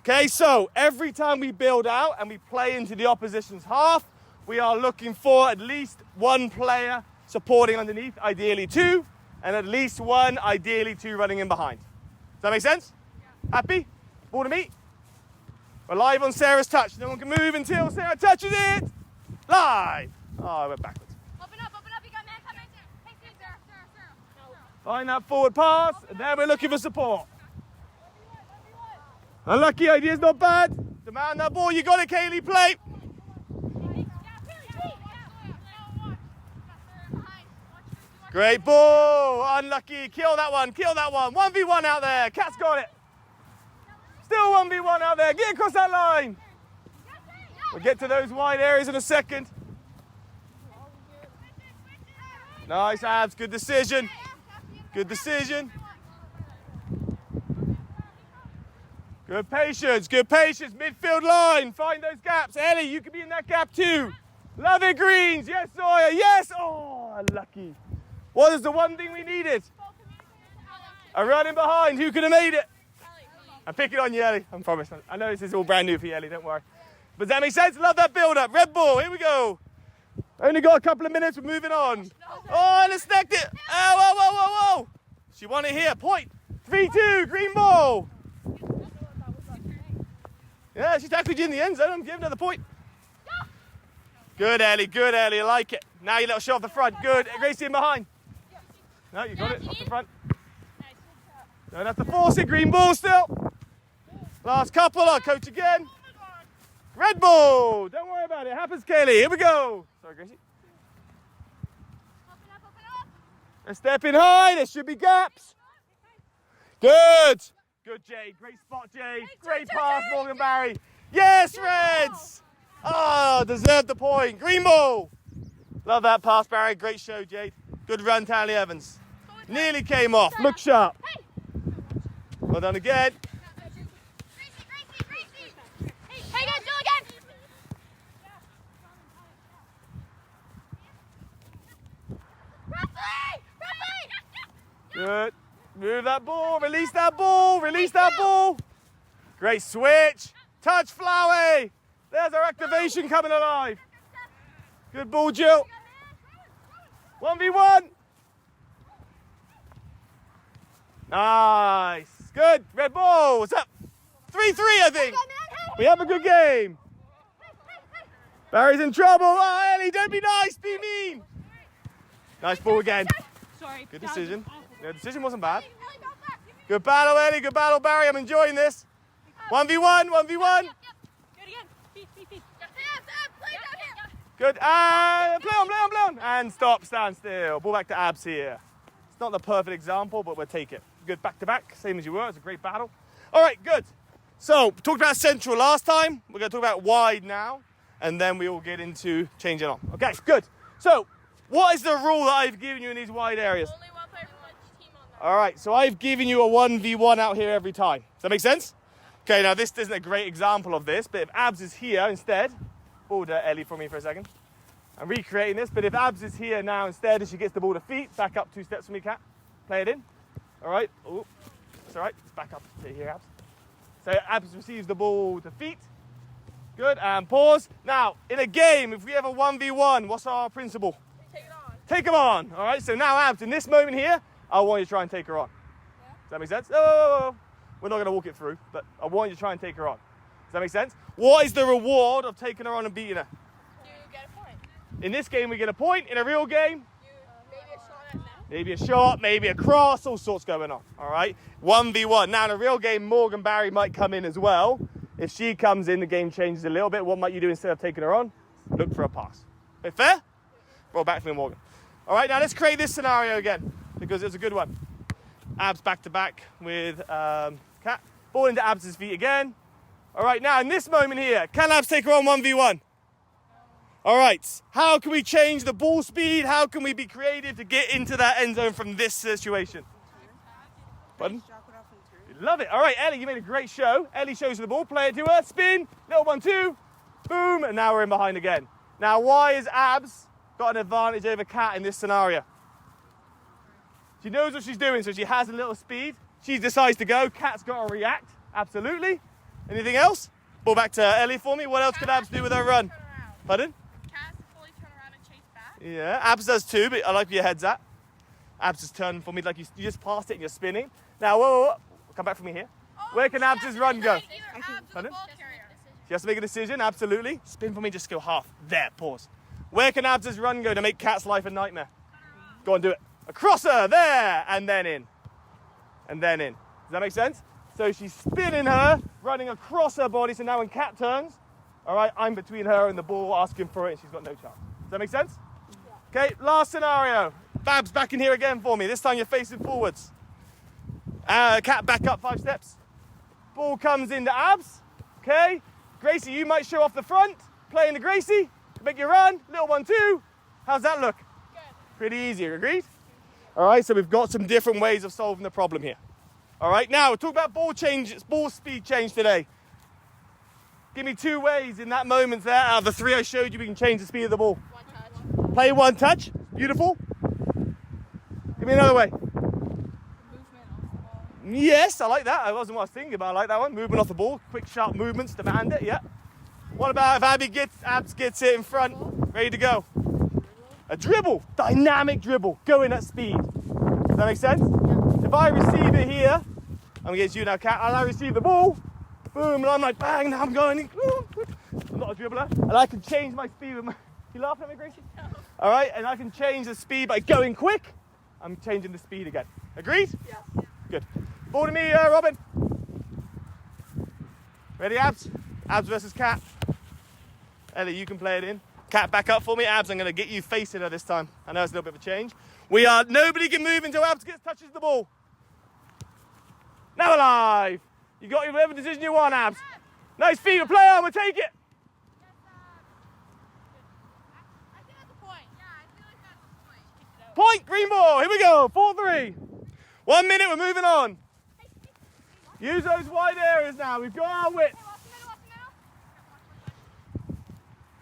Okay, so every time we build out and we play into the opposition's half, we are looking for at least one player supporting underneath, ideally two, and at least one, ideally two, running in behind. Does that make sense? Yeah. Happy? Ball to me. We're live on Sarah's touch. No one can move until Sarah touches it. Live. Oh, I went backwards. Open up, you got man coming. Hey, Sarah. Find that forward pass, and then we're looking for support. Unlucky idea's not bad. Demand that ball, you got it, Kaylee, play. Great ball, unlucky, kill that one. 1v1 out there, Cat's got it. Still 1v1 out there, get across that line. We'll get to those wide areas in a second. Nice, Abs, good decision. Good decision. Good patience, midfield line, find those gaps. Ellie, you could be in that gap too. Love it, Greens, yes, Sawyer, yes. Oh, unlucky. What is the one thing we needed? A run in behind, who could have made it? I'm picking on you, Ellie, I promise. I know this is all brand new for you, Ellie, don't worry. Does that make sense? Love that build up. Red ball, here we go. Only got a couple of minutes, we're moving on. Oh, let's stack it. Oh, whoa, whoa, whoa, whoa. She won it here, point. 3-2, green ball. Yeah, she tackled you in the end zone. Give another point. Good, Ellie, I like it. Now you little shot off the front. Good, Gracie in behind. No, you got it, off the front. Don't have to force it, green ball still. Last couple, I'll coach again. Red ball, don't worry about it. It happens, Kaylee. Here we go. Sorry, Gracie. And stepping high, there should be gaps. Good. Good, Jade. Great spot, Jade. Great pass, Morgan Barry. Yes, Reds. Oh, deserved the point. Green ball. Love that pass, Barry. Great show, Jade. Good run, Tally Evans. Nearly came off. Look sharp. Well done again. Good. Move that ball. Release that ball. Release that ball. Great switch. Touch, Flowey. There's our activation coming alive. Good ball, Jill. 1v1. Nice. Good. Red ball. What's up? 3-3, I think. We have a good game. Barry's in trouble. Oh, Ellie, don't be nice. Be mean. Nice ball again. Sorry. Good decision. The decision wasn't bad. Good battle, Ellie. Good battle, Barry. I'm enjoying this. 1v1. 1v1. Good again. Good. Play on. And stop, stand still. Ball back to Abs here. It's not the perfect example, but we'll take it. Good back to back, same as you were. It's a great battle. All right, good. So, we talked about central last time. We're going to talk about wide now, and then we will get into changing on. Okay, good. So, what is the rule that I've given you in these wide areas? Only one player from each team on that. All right, so I've given you a 1v1 out here every time. Does that make sense? Okay, now this isn't a great example of this, but if Abs is here instead, ball to Ellie for me for a second. I'm recreating this, but if Abs is here now instead and she gets the ball to feet, back up 2 steps for me, Kat. Play it in. All right. Oh, it's all right. It's back up to here, Abs. So Abs receives the ball to feet. Good, and pause. Now, in a game, if we have a 1v1, what's our principle? Take it on. Take them on. All right, so now Abs, in this moment here, I want you to try and take her on. Yeah. Does that make sense? Oh, we're not going to walk it through, but I want you to try and take her on. Does that make sense? What is the reward of taking her on and beating her? You get a point. In this game, we get a point. In a real game, Maybe a shot at net. maybe a shot, maybe a cross, all sorts going on. All right, 1v1. Now, in a real game, Morgan Barry might come in as well. If she comes in, the game changes a little bit. What might you do instead of taking her on? Look for a pass. Bit fair? Roll back for me, Morgan. All right, now let's create this scenario again because it's a good one. Abs back to back with Kat. Ball into Abs' feet again. All right, now in this moment here, can Abs take her on 1v1? All right, how can we change the ball speed? How can we be creative to get into that end zone from this situation? Pardon? Love it. All right, Ellie, you made a great show. Ellie shows you the ball, play it to her, spin, little 1-2, boom, and now we're in behind again. Now, why has Abs got an advantage over Kat in this scenario? She knows what she's doing, so she has a little speed. She decides to go. Kat's got to react. Absolutely. Anything else? Ball back to Ellie for me. What else could Abs do with her run? Pardon? Cat has to fully turn around and chase back. Yeah, Abs does too, but I like where your head's at. Abs is turning for me like you just passed it and you're spinning. Now, whoa. Come back for me here. Where can Abs' run go? Either Abs or the Pardon? ball carrier. She has to make a decision, absolutely. Spin for me, just go half. There, pause. Where can Abs' run go to make Kat's life a nightmare? Go on, do it. Across her, there, and then in. And then in. Does that make sense? So she's spinning her, running across her body, so now when Kat turns, all right, I'm between her and the ball, asking for it, and she's got no chance. Does that make sense? Yeah. Okay, last scenario. Babs back in here again for me. This time you're facing forwards. Kat back up 5 steps. Ball comes into Abs. Okay. Gracie, you might show off the front. Play into Gracie. Make your run. Little 1-2. How's that look? Good. Pretty easy, agreed? All right, so we've got some different ways of solving the problem here. All right, now we'll talk about ball speed change today. Give me 2 ways in that moment there. Out of the 3 I showed you, we can change the speed of the ball. 1 touch. Play 1 touch. Beautiful. Give me another way. Movement off the ball. Yes, I like that. I wasn't what I was thinking about. I like that one. Movement off the ball. Quick, sharp movements. Demand it, yeah. What about if Abs gets it in front, ready to go? A dribble, dynamic dribble, going at speed. Does that make sense? Yeah. If I receive it here, I'm against you now, Kat, and I receive the ball, boom, and I'm like, bang, now I'm going in. I'm not a dribbler, and I can change my speed with my... You laughing at me, Gracie? No. All right, and I can change the speed by going quick. I'm changing the speed again. Agreed? Yeah. Good. Ball to me, Robin. Ready, Abs? Abs versus Kat. Ellie, you can play it in. Kat, back up for me. Abs, I'm going to get you facing her this time. I know it's a little bit of a change. Nobody can move until Abs touches the ball. Now alive. You got whatever decision you want, Abs. Nice feet, play on, we'll take it. Point, green ball, here we go, 4-3. 1 minute, we're moving on. Use those wide areas now, we've got our width.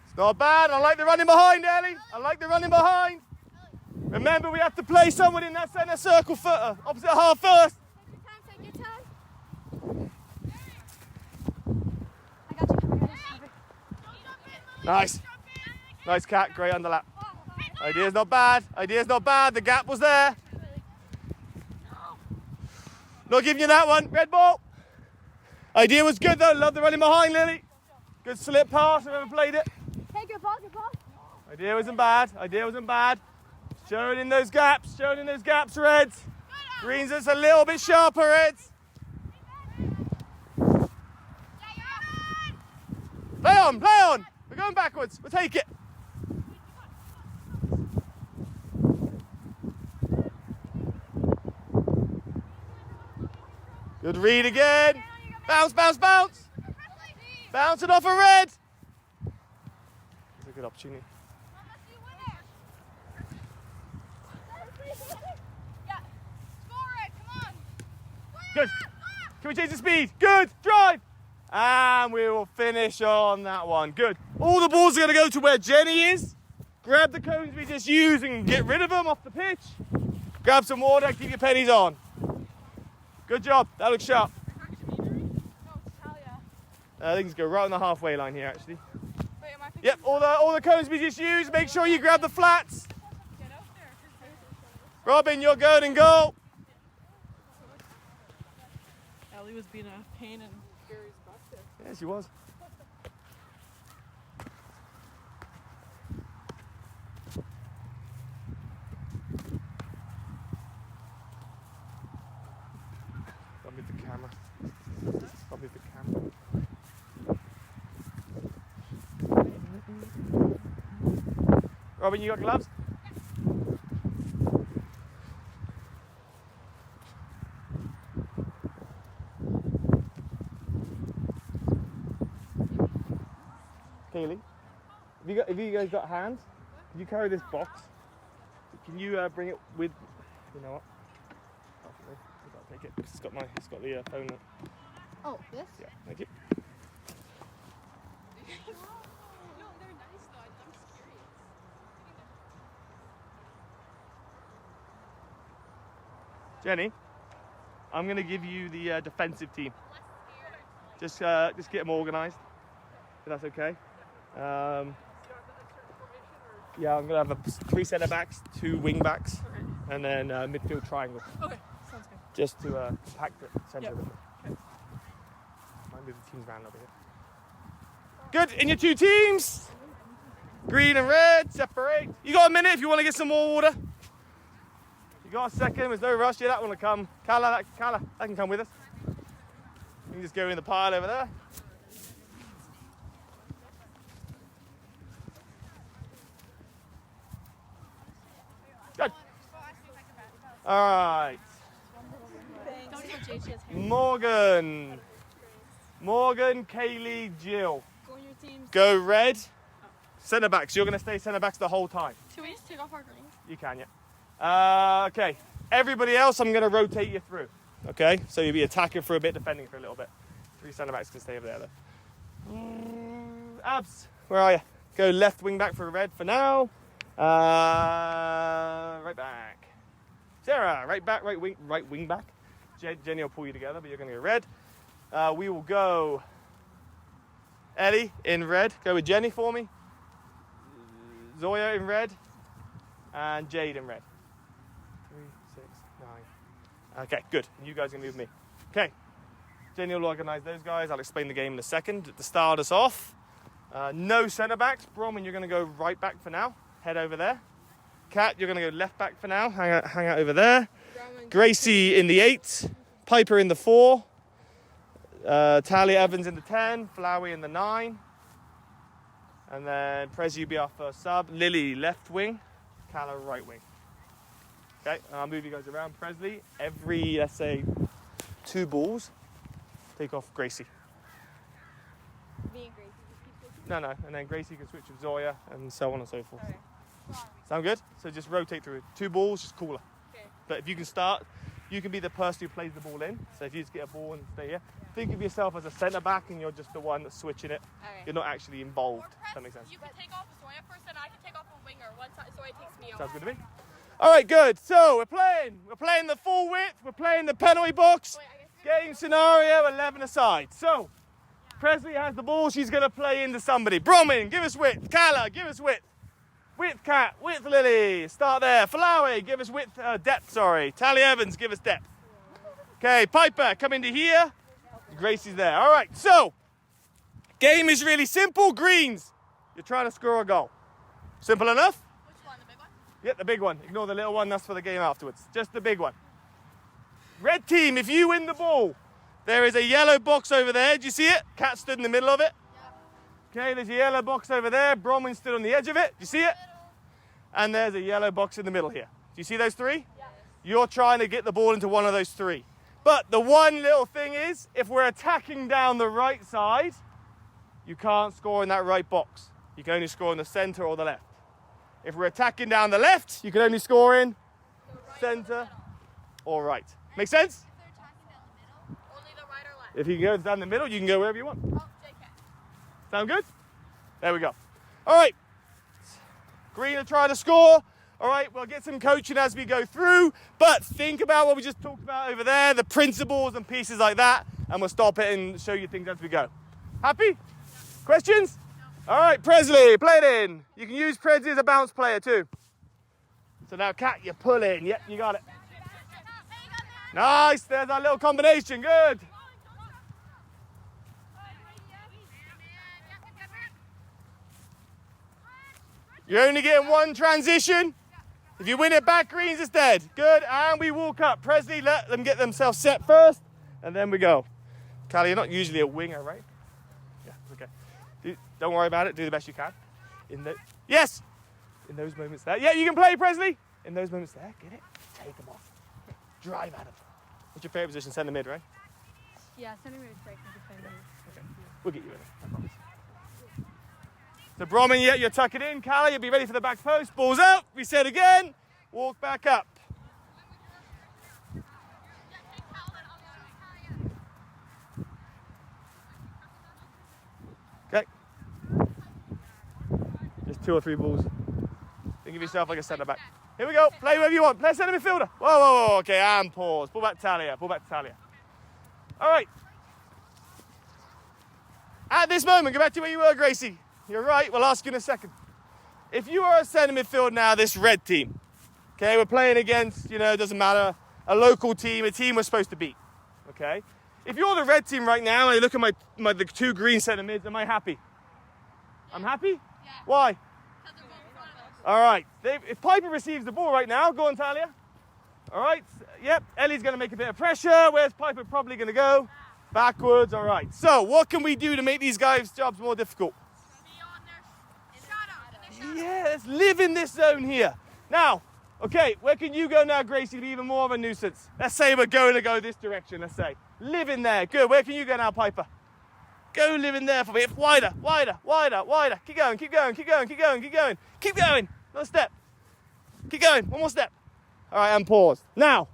It's not bad, I like the running behind, Ellie. I like the running behind. Remember, we have to play someone in that centre circle footer, opposite half first. Take your time. Nice. Nice, Kat, great underlap. Idea's not bad. Idea's not bad. The gap was there. Not giving you that one. Red ball. Idea was good though. Love the running behind, Lily. Good slip pass. I've ever played it. Hey, good ball, good ball. Idea wasn't bad. Idea wasn't bad. Showing in those gaps. Showing in those gaps, Reds. Greens us a little bit sharper, Reds. Play on, play on. We're going backwards. We'll take it. Good read again. Bounce, bounce, bounce. Bounce it off a red. It's a good opportunity. Good. Can we change the speed? Good. Drive. And we will finish on that one. Good. All the balls are going to go to where Jenny is. Grab the cones we just used and get rid of them off the pitch. Grab some water, keep your pennies on. Good job. That looks sharp. I think it's go right on the halfway line here, actually. Yep, all the cones we just used. Make sure you grab the flats. Robin, you're good and goal. Ellie was being a pain in Gary's butt there. Yeah, she was. Don't move the camera. Don't move the camera. Robin, you got gloves? Kaylee, have you guys got hands? Can you carry this box? Can you bring it with? You know what? I'll take it. It's got the phone. Oh, this? Yeah, thank you. Jenny, I'm going to give you the defensive team. Just get them organised, if that's okay. Yeah, I'm going to have 3 centre backs, 2 wing backs, and then midfield triangle. Okay, sounds good. Just to compact the centre Yep. of it. Okay. Might move the teams around a little bit. Good, in your 2 teams. Green and red, separate. You got a minute if you want to get some more water. You got a second, there's no rush. Yeah, that one will come. Carla, that can come with us. You can just go in the pile over there. Good. All right. Morgan, Kaylee, Jill. Go red. Centre backs. You're going to stay centre backs the whole time. Should we just take off our greens? You can, yeah. Okay. Everybody else, I'm going to rotate you through. Okay? So you'll be attacking for a bit, defending for a little bit. 3 centre backs can stay over there, though. Abs, where are you? Go left wing back for red for now. Right back. Sarah, right back, right wing back. Jenny will pull you together, but you're going to go red. We will go Ellie in red. Go with Jenny for me. Zoya in red. And Jade in red. 3, 6, 9. Okay, good. And you guys can move me. Okay. Jenny will organise those guys. I'll explain the game in a second. To start us off, no centre backs. Bronwyn, you're going to go right back for now. Head over there. Kat, you're going to go left back for now. Hang out over there. Gracie in the 8. Piper in the 4. Talia Evans in the 10. Flowey in the 9. And then Prezi will be our first sub. Lily left wing. Calla right wing. Okay, and I'll move you guys around. Presley, every, let's say, 2 balls, take off Gracie. Me and Gracie just keep switching. No, and then Gracie can switch with Zoya and so on and so forth. Okay. Sound good? So just rotate through it. 2 balls, just cooler. Okay. But if you can start, you can be the person who plays the ball in. So if you just get a ball and stay here, think of yourself as a centre back and you're just the one that's switching it. Okay. You're not actually involved. Or If that makes sense. You can take off a Zoya first, and I can take off a winger. One side, Zoya takes me off. Sounds good to me. All right, good. So we're playing the full width. We're playing the penalty box. Wait, I guess Game scenario, 11 aside. So, Presley has the ball. She's going to play into somebody. Bronwyn, give us width. Calla, give us width. Width, Kat. Width, Lily. Start there. Flowey, give us width. Depth, sorry. Talia Evans, give us depth. Okay, Piper, come into here. Gracie's there. All right, so, game is really simple. Greens, you're trying to score a goal. Simple enough? Which one, the big one? Yeah, the big one. Ignore the little one. That's for the game afterwards. Just the big one. Red team, if you win the ball, there is a yellow box over there. Do you see it? Cat stood in the middle of it. Yeah. Okay, there's a yellow box over there. Bronwyn stood on the edge of it. Do you see it? And there's a yellow box in the middle here. Do you see those 3? Yeah. You're trying to get the ball into one of those 3. But the one little thing is, if we're attacking down the right side, you can't score in that right box. You can only score in the centre or the left. If we're attacking down the left, you can only score in centre or right. Make sense? If they're attacking down the middle, only the right or left. If you can go down the middle, you can go wherever you want. Oh, JK. Sound good? There we go. All right. Green are trying to score. All right, we'll get some coaching as we go through, but think about what we just talked about over there, the principles and pieces like that, and we'll stop it and show you things as we go. Happy? Questions? All right, Presley, play it in. You can use Presley as a bounce player too. So now, Kat, you pull in. Yep, you got it. Nice, there's our little combination. Good. You're only getting one transition. If you win it back, Greens is dead. Good, and we walk up. Presley, let them get themselves set first, and then we go. Callie, you're not usually a winger, right? Yeah, okay. Don't worry about it. Do the best you can. Yes! In those moments there. Yeah, you can play, Presley. In those moments there, get it? Take them off. Drive at them. What's your favourite position? Centre mid, right? Yeah, sending me a strike and defend me. Okay. We'll get you in it, I promise. So Bromwyn, yeah, you'll tuck it in. Callie, you'll be ready for the back post. Ball's out. Reset again. Walk back up. Okay. Just 2 or 3 balls. Think of yourself like a centre back. Here we go. Play wherever you want. Play centre midfielder. Whoa. Okay, and pause. Pull back Talia. Pull back Talia. All right. At this moment, go back to where you were, Gracie. You're right. We'll ask you in a second. If you are a centre midfield now, this red team, okay, we're playing against, it doesn't matter, a local team, a team we're supposed to beat, okay? If you're the red team right now, and you look at the 2 green centre mids, am I happy? I'm happy? Yeah. Why? Because they're both in front of us. All right. If Piper receives the ball right now, go on, Talia. All right. Yep. Ellie's going to make a bit of pressure. Where's Piper probably going to go? Backwards. All right. So what can we do to make these guys' jobs more difficult? Be on their shadow. Yeah, let's live in this zone here. Now, okay, where can you go now, Gracie, to be even more of a nuisance? Let's say we're going to go this direction, let's say. Live in there. Good. Where can you go now, Piper? Go live in there for me. Wider. Keep going. Keep going. Another step. Keep going. One more step. All right, and pause. Now,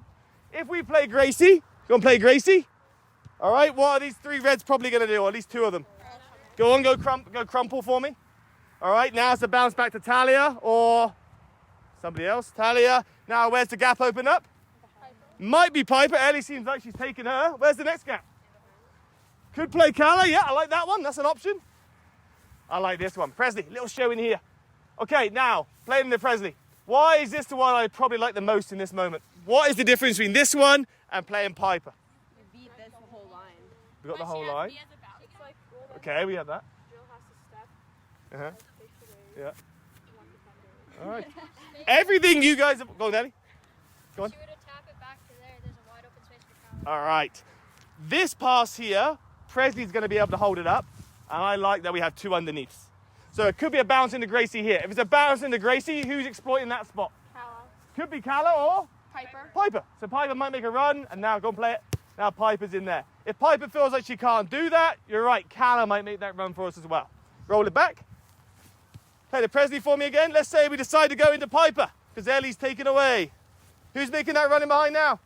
if we play Gracie, go and play Gracie. All right, what are these 3 reds probably going to do, or at least 2 of them? Go on, go crumple for me. All right, now it's a bounce back to Talia or somebody else. Talia. Now, where's the gap open up? Might be Piper. Ellie seems like she's taken her. Where's the next gap? Could play Calla. Yeah, I like that one. That's an option. I like this one. Presley, little show in here. Okay, now, playing the Presley. Why is this the one I probably like the most in this moment? What is the difference between this one and playing Piper? We beat this whole line. We got the whole line. It's like roll that. Okay, we have that. Jill has to step, Uh-huh. face away, Yeah. one defender. All right. Everything you guys have... Go on, Danny. Go on. She would have tapped it back to there. There's a wide open space for Callum. All right. This pass here, Presley's going to be able to hold it up. And I like that we have two underneaths. So it could be a bounce into Gracie here. If it's a bounce into Gracie, who's exploiting that spot? Calla. Could be Calla or Piper. Piper. So Piper might make a run, and now go and play it. Now Piper's in there. If Piper feels like she can't do that, you're right, Calla might make that run for us as well. Roll it back. Play the Presley for me again. Let's say we decide to go into Piper, because Ellie's taken away. Who's making that running behind now?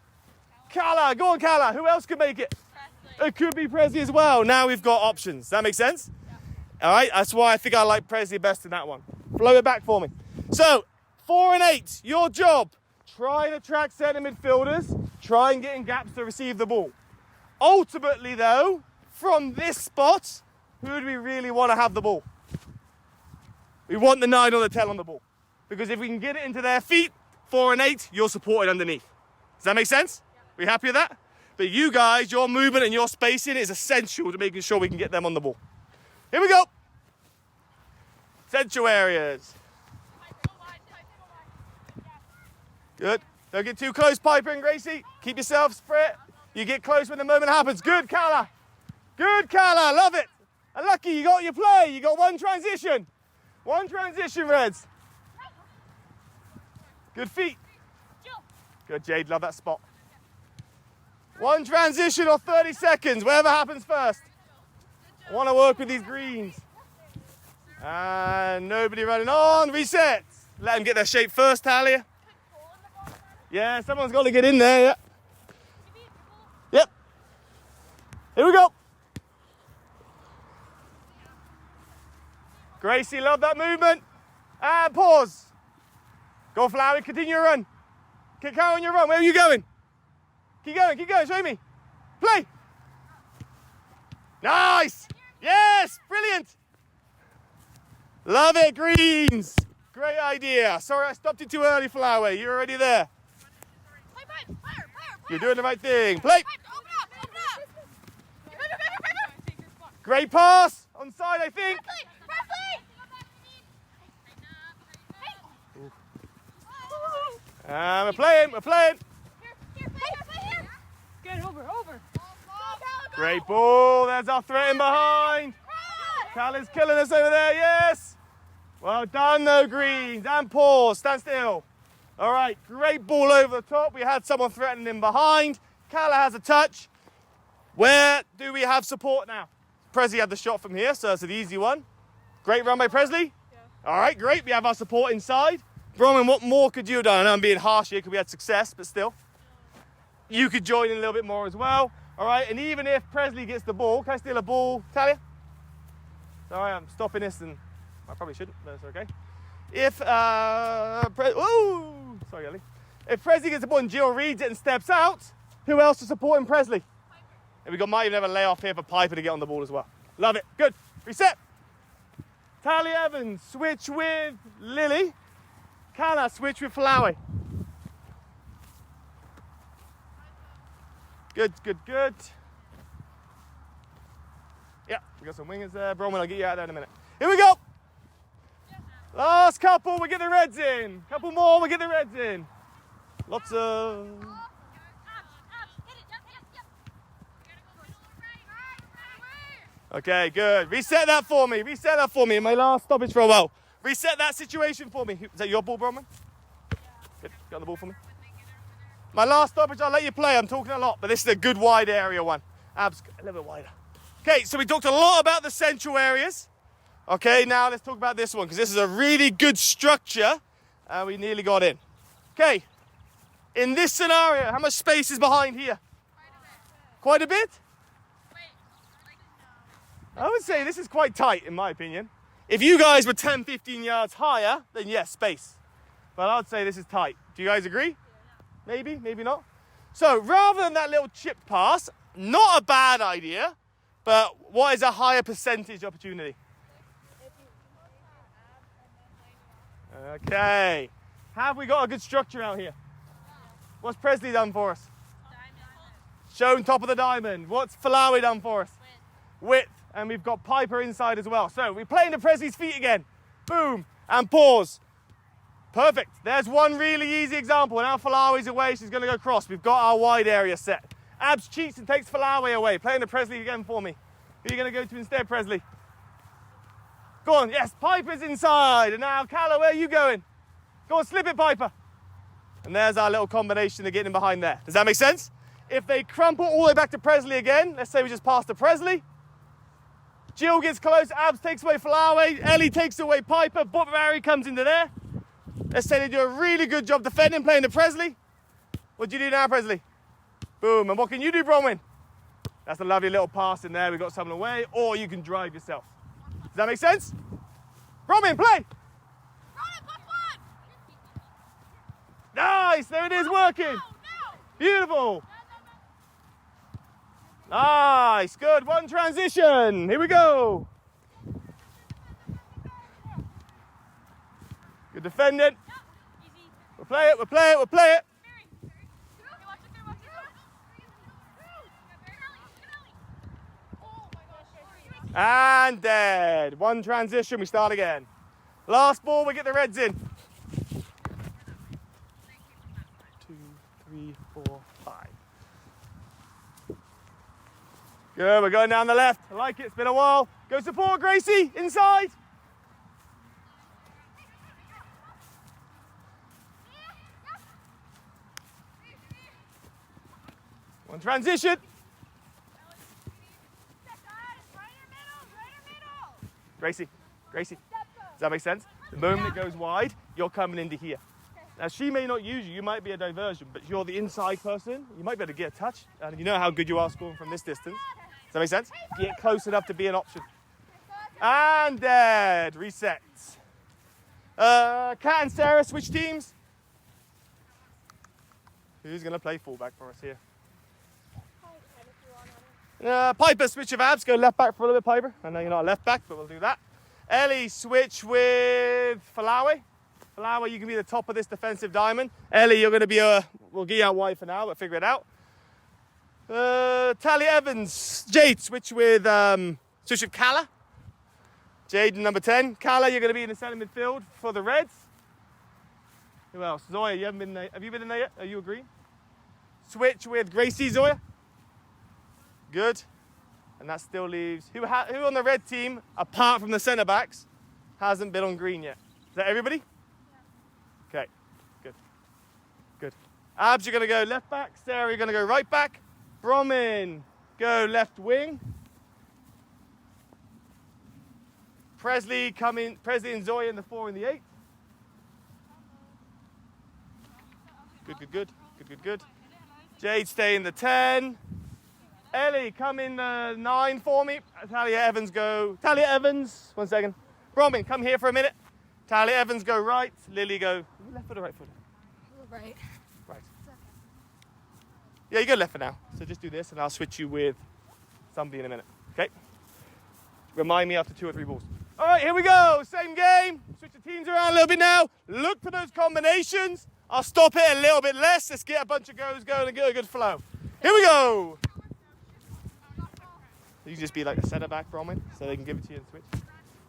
Calla. Go on, Calla. Who else could make it? Presley. It could be Presley as well. Now we've got options. Does that make sense? Yeah. All right, that's why I think I like Presley best in that one. Flow it back for me. So, 4 and 8, your job. Try and attract centre midfielders. Try and get in gaps to receive the ball. Ultimately, though, from this spot, who do we really want to have the ball? We want the 9 or the 10 on the ball. Because if we can get it into their feet, 4 and 8, you're supported underneath. Does that make sense? We happy with that? But you guys, your movement and your spacing is essential to making sure we can get them on the ball. Here we go. Central areas. Good. Don't get too close, Piper and Gracie. Keep yourself spread. You get close when the moment happens. Good, Calla. Good, Calla. Love it. And lucky, you got your play. You got one transition. One transition, Reds. Good feet. Good, Jade. Love that spot. One transition or 30 seconds, whatever happens first. I want to work with these greens. And nobody running on. Reset. Let them get their shape first, Talia. Yeah, someone's got to get in there. Yeah. Yep. Here we go. Gracie, love that movement. And pause. Go, Flowery. Continue your run. Carry on your run. Where are you going? Keep going. Keep going. Show me. Play. Nice. Yes. Brilliant. Love it, greens. Great idea. Sorry I stopped you too early, Flowery. You're already there. You're doing the right thing. Play. Great pass. Onside, I think. We're playing. We're playing. Good, over. Great ball. There's our threat in behind. Calla's killing us over there. Yes. Well done, though, greens. And pause. Stand still. All right. Great ball over the top. We had someone threatening in behind. Calla has a touch. Where do we have support now? Presley had the shot from here, so that's an easy one. Great run by Presley. Yeah. All right, great. We have our support inside. Bronwyn, what more could you have done? I know I'm being harsh here because we had success, but still. You could join in a little bit more as well. All right, and even if Presley gets the ball, can I steal a ball, Talia? Sorry, I'm stopping this, and I probably shouldn't, but it's okay. If, sorry, Ellie. If Presley gets the ball and Jill reads it and steps out, who else is supporting Presley? And might even have a layoff here for Piper to get on the ball as well. Love it. Good. Reset. Talia Evans, switch with Lily. Calla, switch with Flowery. Good. Yeah, we got some wingers there. Bronwyn, I'll get you out there in a minute. Here we go. Last couple, we get the Reds in. Couple more, we get the Reds in. Lots of... Okay, good. Reset that for me. My last stoppage for a while. Reset that situation for me. Is that your ball, Bronwyn? Good. Got the ball for me. My last stoppage, I'll let you play. I'm talking a lot, but this is a good wide area one. Abs, a little bit wider. Okay, so we talked a lot about the central areas. Okay, now let's talk about this one, because this is a really good structure, and we nearly got in. Okay, in this scenario, how much space is behind here? Quite a bit? I would say this is quite tight, in my opinion. If you guys were 10, 15 yards higher, then yes, space. But I would say this is tight. Do you guys agree? Maybe, maybe not. So rather than that little chip pass, not a bad idea, but what is a higher percentage opportunity? If Okay. Have we got a good structure out here? What's Presley done for us? Shown top of the diamond. What's Falawi done for us? Width. And we've got Piper inside as well. So we play into Presley's feet again. Boom. And pause. Perfect. There's one really easy example. Now Falawi's away. She's going to go cross. We've got our wide area set. Abs cheats and takes Falawi away. Play into Presley again for me. Who are you going to go to instead, Presley? Go on. Yes, Piper's inside. And now, Calla, where are you going? Go on, slip it, Piper. And there's our little combination of getting behind there. Does that make sense? If they crumple all the way back to Presley again, let's say we just pass to Presley. Jill gets close, Abs takes away Falawi, Ellie takes away Piper, Bob Barry comes into there. Let's say they do a really good job defending, playing to Presley. What do you do now, Presley? Boom, and what can you do, Bronwyn? That's a lovely little pass in there, we've got someone away, or you can drive yourself. Does that make sense? Bronwyn, play! Nice, there it is, working. Beautiful. Nice, good, one transition. Here we go. Good defending. We'll play it, we'll play it, we'll play it. And dead. One transition, we start again. Last ball, we get the Reds in. 2, 3, 4, 5. Good, we're going down the left. I like it, it's been a while. Go support Gracie, inside. One transition. Gracie, Gracie, does that make sense? The moment it goes wide, you're coming into here. Now, she may not use you, you might be a diversion, but you're the inside person, you might be able to get a touch, and you know how good you are scoring from this distance. Does that make sense? Get close enough to be an option. And dead, reset. Kat and Sarah, switch teams. Who's going to play fullback for us here? Piper, switch of Abs, go left back for a little bit, Piper. I know you're not a left back, but we'll do that. Ellie, switch with Falawi. Falawi, you can be the top of this defensive diamond. Ellie, you're going to be we'll get you out wide for now, but figure it out. Talia Evans, Jade, switch with Calla. Jade, number 10. Calla, you're going to be in the centre midfield for the Reds. Who else? Zoya, you haven't been there. Have you been in there yet? Are you agreeing? Switch with Gracie, Zoya. Good. And that still leaves... Who on the red team, apart from the centre backs, hasn't been on green yet? Is that everybody? Yeah. Okay. Good. Good. Abs, you're going to go left back. Sarah, you're going to go right back. Bronwyn, go left wing. Presley, come in. Presley and Zoya in the 4 and the 8. Good, good, good. Good, good, good. Jade, stay in the 10. Ellie, come in the 9 for me. Talia Evans, go. Talia Evans, 1 second. Bronwyn, come here for a minute. Talia Evans, go right. Lily, go left foot or right foot? Right. Right. Yeah, you go left for now. So just do this and I'll switch you with somebody in a minute. Okay? Remind me after 2 or 3 balls. All right, here we go. Same game. Switch the teams around a little bit now. Look for those combinations. I'll stop it a little bit less. Let's get a bunch of goes going and get a good flow. Here we go. You can just be like a centre back, Bronwyn, so they can give it to you and switch.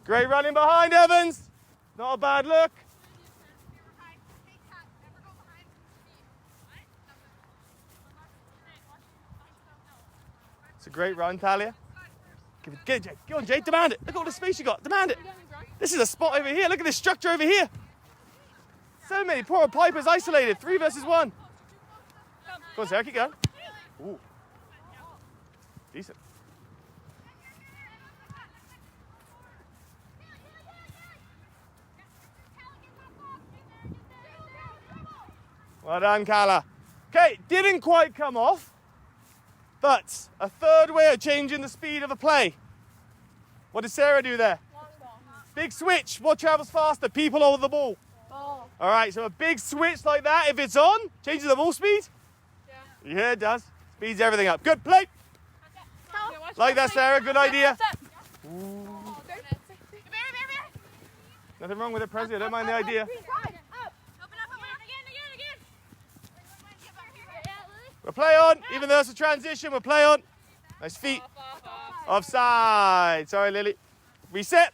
Great running behind, Evans. Not a bad look. It's a great run, Talia. Get it, Jade. Go on, Jade. Demand it. Look at all the space you got. Demand it. This is a spot over here. Look at this structure over here. So many. Poor Piper's isolated. 3 versus 1. Go on, Sarah. Keep going. Ooh. Decent. Well done, Calla. Okay, didn't quite come off, but a third way of changing the speed of the play. What did Sarah do there? Big switch. What travels faster? People over the ball. Ball. All right, so a big switch like that, if it's on, changes the ball speed? Yeah. Yeah, it does. Speeds everything up. Good play. Like that, Sarah. Good idea. Nothing wrong with it, Presley. I don't mind the idea. Open up. Again. We'll play on, even though it's a transition, we'll play on. Nice feet. Offside. Sorry, Lily. Reset.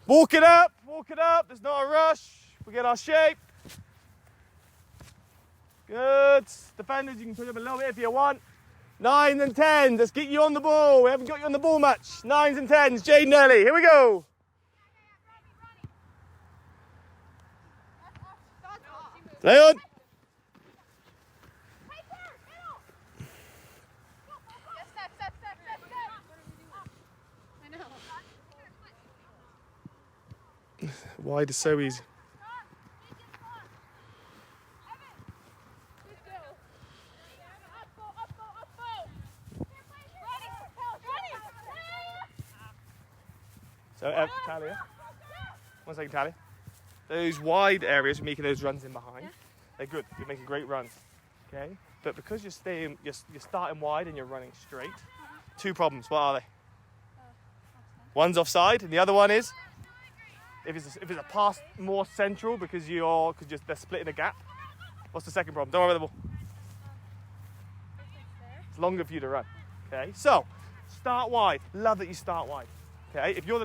Walk it up. There's not a rush. We get our shape. Good. Defenders, you can put up a little bit if you want. 9s and 10s. Let's get you on the ball. We haven't got you on the ball much. 9s and 10s. Jade and Ellie. Here we go. Play on. Wide is so easy. So, Talia. 1 second, Talia. Those wide areas, you're making those runs in behind. They're good. You're making great runs. Okay? But because you're starting wide and you're running straight, 2 problems. What are they? One's offside, and the other one is if it's a pass more central because they're splitting a gap. What's the second problem? Don't worry about the ball. It's longer for you to run. Okay? So, start wide. Love that you start wide. Okay? If you're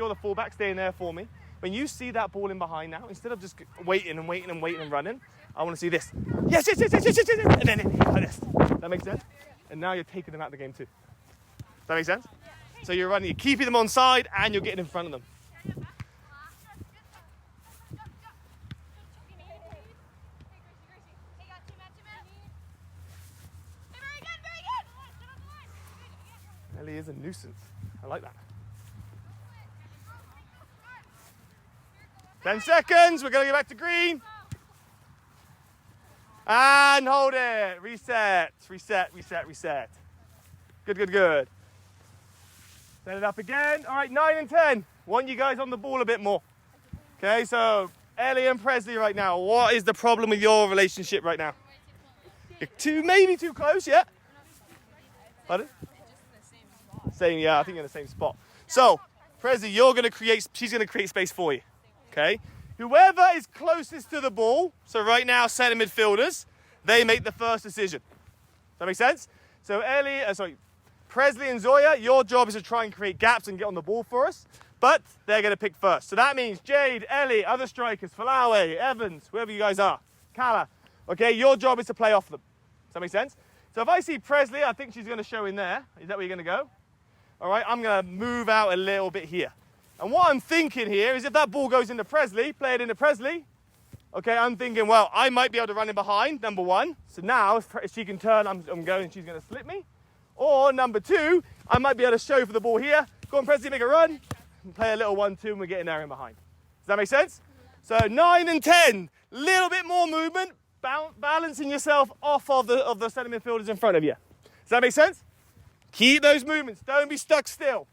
the fullback, stay in there for me. When you see that ball in behind now, instead of just waiting and running, I want to see this. Yes, and then like this. That makes sense? And now you're taking them out of the game too. Does that make sense? So you're running, you're keeping them on side, and you're getting in front of them. Ellie is a nuisance. I like that. 10 seconds. We're going to go back to green. And hold it. Reset. Good. Set it up again. All right, 9 and 10. Want you guys on the ball a bit more. Okay, so Ellie and Presley right now. What is the problem with your relationship right now? You're maybe too close, yeah? Pardon? Same, yeah, I think you're in the same spot. So, Presley, she's going to create space for you. Okay? Whoever is closest to the ball, so right now, centre midfielders, they make the first decision. Does that make sense? So Presley and Zoya, your job is to try and create gaps and get on the ball for us, but they're going to pick first. So that means Jade, Ellie, other strikers, Falawe, Evans, whoever you guys are, Kala. Okay, your job is to play off them. Does that make sense? So if I see Presley, I think she's going to show in there. Is that where you're going to go? All right, I'm going to move out a little bit here. And what I'm thinking here is if that ball goes into Presley, play it into Presley, okay, I'm thinking, well, I might be able to run in behind, number 1. So now, if she can turn, I'm going, she's going to slip me. Or number 2, I might be able to show for the ball here. Go on, Presley, make a run. And play a little 1-2 and we're getting there in behind. Does that make sense? So 9 and 10, little bit more movement, balancing yourself off of the centre midfielders in front of you. Does that make sense? Keep those movements. Don't be stuck still.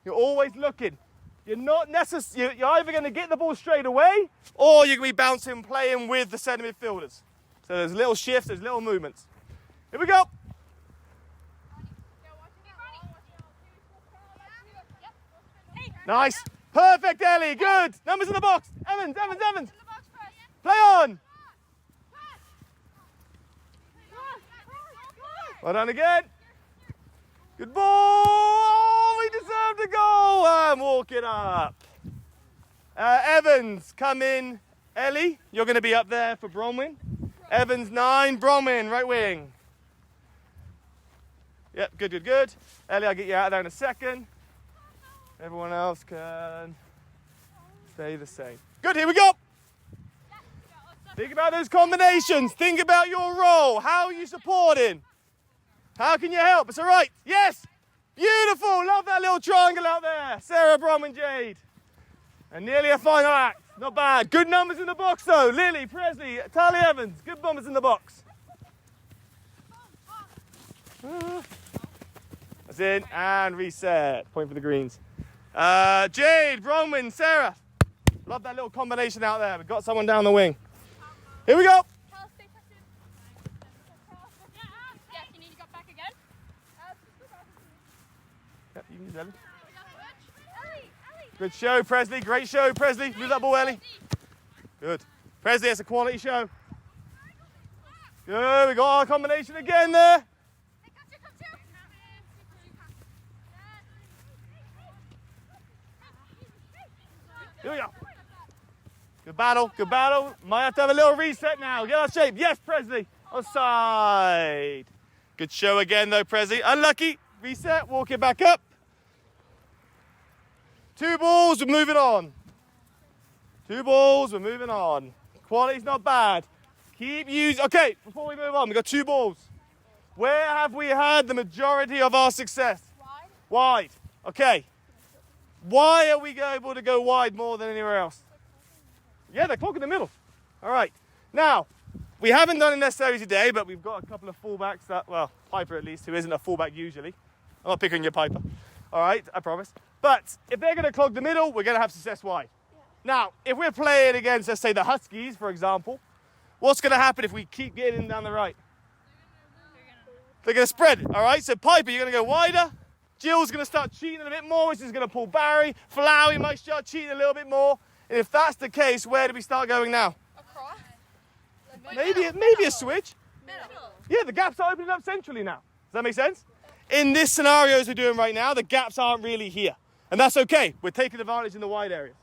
You're always looking. You're either going to get the ball straight away or you're going to be bouncing, playing with the centre midfielders. So there's little shifts, there's little movements. Here we go. Nice. Perfect, Ellie. Good. Numbers in the box. Evans. Play on. Well done again. Good ball. Oh, we deserve to go. And walk it up. Evans, come in. Ellie, you're going to be up there for Bronwyn. Evans, 9. Bronwyn, right wing. Yep, good. Ellie, I'll get you out of there in a second. Everyone else can stay the same. Good, here we go. Think about those combinations. Think about your role. How are you supporting? How can you help? It's all right. Yes. Beautiful. Love that little triangle out there. Sarah, Bronwyn, Jade. And nearly a final act. Not bad. Good numbers in the box, though. Lily, Presley, Tali Evans. Good numbers in the box. That's in. And reset. Point for the greens. Jade, Bronwyn, Sarah. Love that little combination out there. We've got someone down the wing. Here we go. Yep, you can use Ellie. Good show, Presley. Great show, Presley. Move that ball, Ellie. Good. Presley, it's a quality show. Good. We got our combination again there. Here we go. Good battle. Good battle. Might have to have a little reset now. Get out of shape. Yes, Presley. Offside. Good show again, though, Presley. Unlucky. Reset. Walk it back up. 2 balls. We're moving on. 2 balls. We're moving on. Quality's not bad. Keep using. Okay, before we move on, we've got 2 balls. Where have we had the majority of our success? Wide. Okay. Why are we able to go wide more than anywhere else? Yeah, they're clogging the middle. All right. Now, we haven't done it necessarily today, but we've got a couple of fullbacks that, well, Piper at least, who isn't a fullback usually. I'm not picking your Piper. All right, I promise. But if they're going to clog the middle, we're going to have success wide. Now, if we're playing against, let's say, the Huskies, for example, what's going to happen if we keep getting down the right? They're going to spread it, all right? So, Piper, you're going to go wider. Jill's going to start cheating a bit more, which is going to pull Barry. Flowey might start cheating a little bit more. And if that's the case, where do we start going now? Across? Maybe a switch. Middle. Yeah, the gaps are opening up centrally now. Does that make sense? In this scenario as we're doing right now, the gaps aren't really here. And that's okay. We're taking advantage in the wide areas.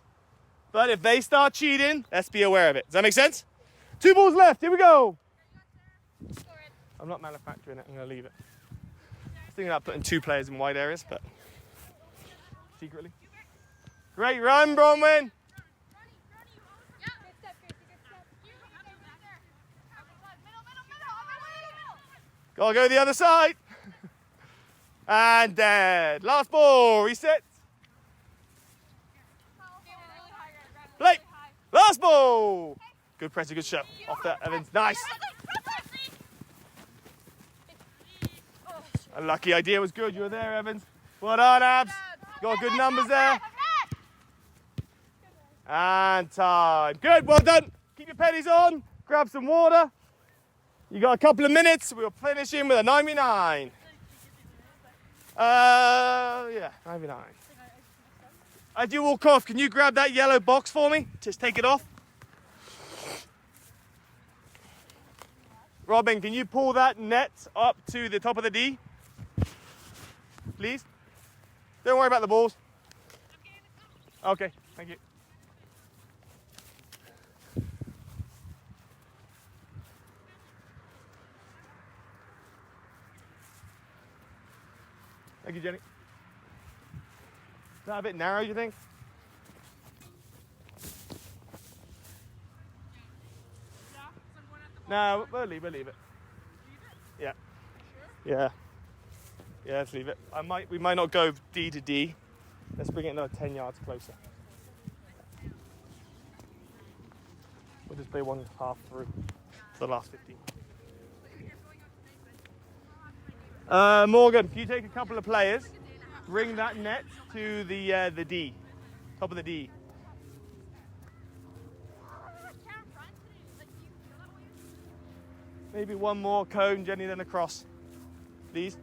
But if they start cheating, let's be aware of it. Does that make sense? 2 balls left. Here we go. I'm not manufacturing it. I'm going to leave it. I was thinking about putting 2 players in wide areas, but secretly. Great run, Bronwyn. Gotta go the other side. And dead. Last ball. Reset. Blake. Last ball. Good pressure, good show. Off that, Evans. Nice. Unlucky idea was good. You were there, Evans. Well done, Abs. Got good numbers there. And time. Good, well done. Keep your pennies on. Grab some water. You got a couple of minutes. We'll finish in with a 99. Yeah, 99. As you walk off, can you grab that yellow box for me? Just take it off. Robin, can you pull that net up to the top of the D? Please. Don't worry about the balls. Okay, thank you. Thank you, Jenny. Is that a bit narrow, you think? No, we'll leave it. Yeah. Yeah. Yeah, let's leave it. We might not go D to D. Let's bring it another 10 yards closer. We'll just play 1/2 through for the last 15. Morgan, can you take a couple of players, bring that net to the D, top of the D. Maybe one more cone, Jenny, then across, please.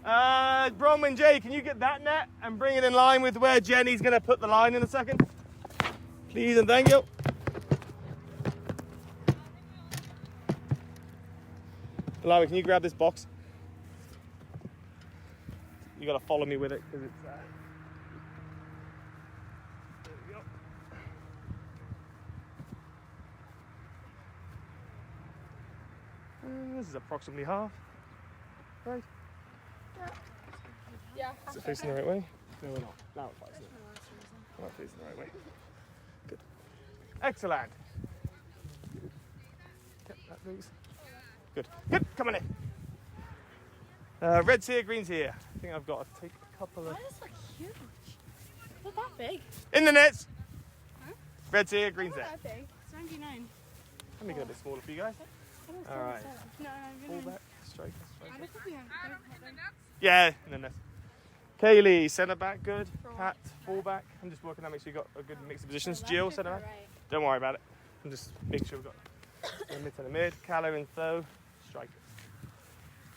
Bronwyn, Jay, can you get that net and bring it in line with where Jenny's going to put the line in a second? Please and thank you. Lally, can you grab this box? You got to follow me with it because it's. There we go. This is approximately half. Right? Yeah. Is it facing the right way? No, we're not. Now it's facing. We're not facing the right way. Good. Excellent. Get that, please. Good. Good. Come on in. Red's here, green's here. I think I've got to take a couple of. Why does this look huge? Not that big. In the nets. Huh? Red's here, green's Not there. that big. It's 99. I'm making it a bit smaller for you guys. All right. No, Pull back, striker. I think we have. Yeah, in the nets. Kaylee, centre back, good. Kat, full back. I'm just working out, make sure you got a good mix of positions. Jill, centre back. Don't worry about it. I'm just making sure we've got the mid to the mid. Callum and Tho, strikers.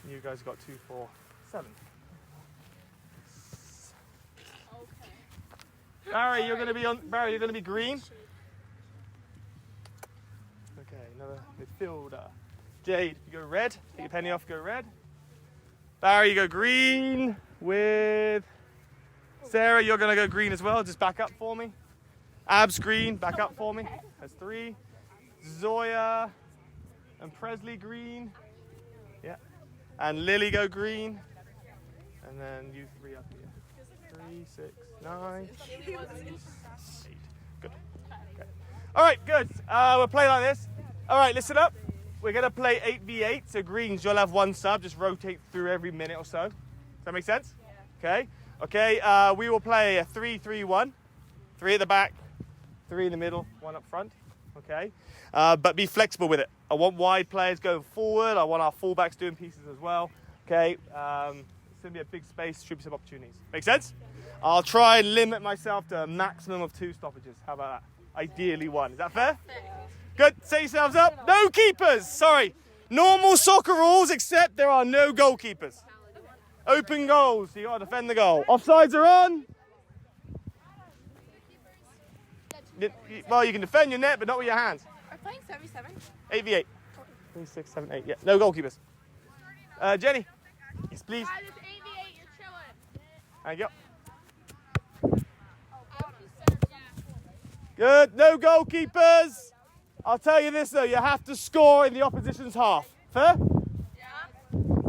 You guys got 2, 4, 7. Barry, you're going to be green. Okay, another midfielder. Jade, you go red. Take your penny off, go red. Barry, you go green with Sarah. You're going to go green as well. Just back up for me. Abs green, back up for me. That's 3. Zoya and Presley green. Yeah. And Lily go green. And then you 3 up here. 3, 6, 9, 8. Good. Okay. All right, good. We'll play like this. All right, listen up. We're going to play 8v8. So greens, you'll have 1 sub. Just rotate through every minute or so. Does that make sense? Yeah. Okay. Okay, we will play a 3-3-1. 3 at the back, 3 in the middle, 1 up front. Okay. But be flexible with it. I want wide players going forward. I want our fullbacks doing pieces as well. Okay. It's going to be a big space, should be some opportunities. Make sense? I'll try and limit myself to a maximum of 2 stoppages. How about that? Ideally 1. Is that fair? Good. Set yourselves up. No keepers. Sorry. Normal soccer rules, except there are no goalkeepers. Open goals. So you got to defend the goal. Offsides are on. Well, you can defend your net, but not with your hands. We're playing 7v7. 8v8. 3, 6, 7, 8. Yeah. No goalkeepers. Jenny. Yes, please. Guys, it's 8v8. You're chilling. Thank you. Good. No goalkeepers. I'll tell you this though, you have to score in the opposition's half. Fair? Yeah.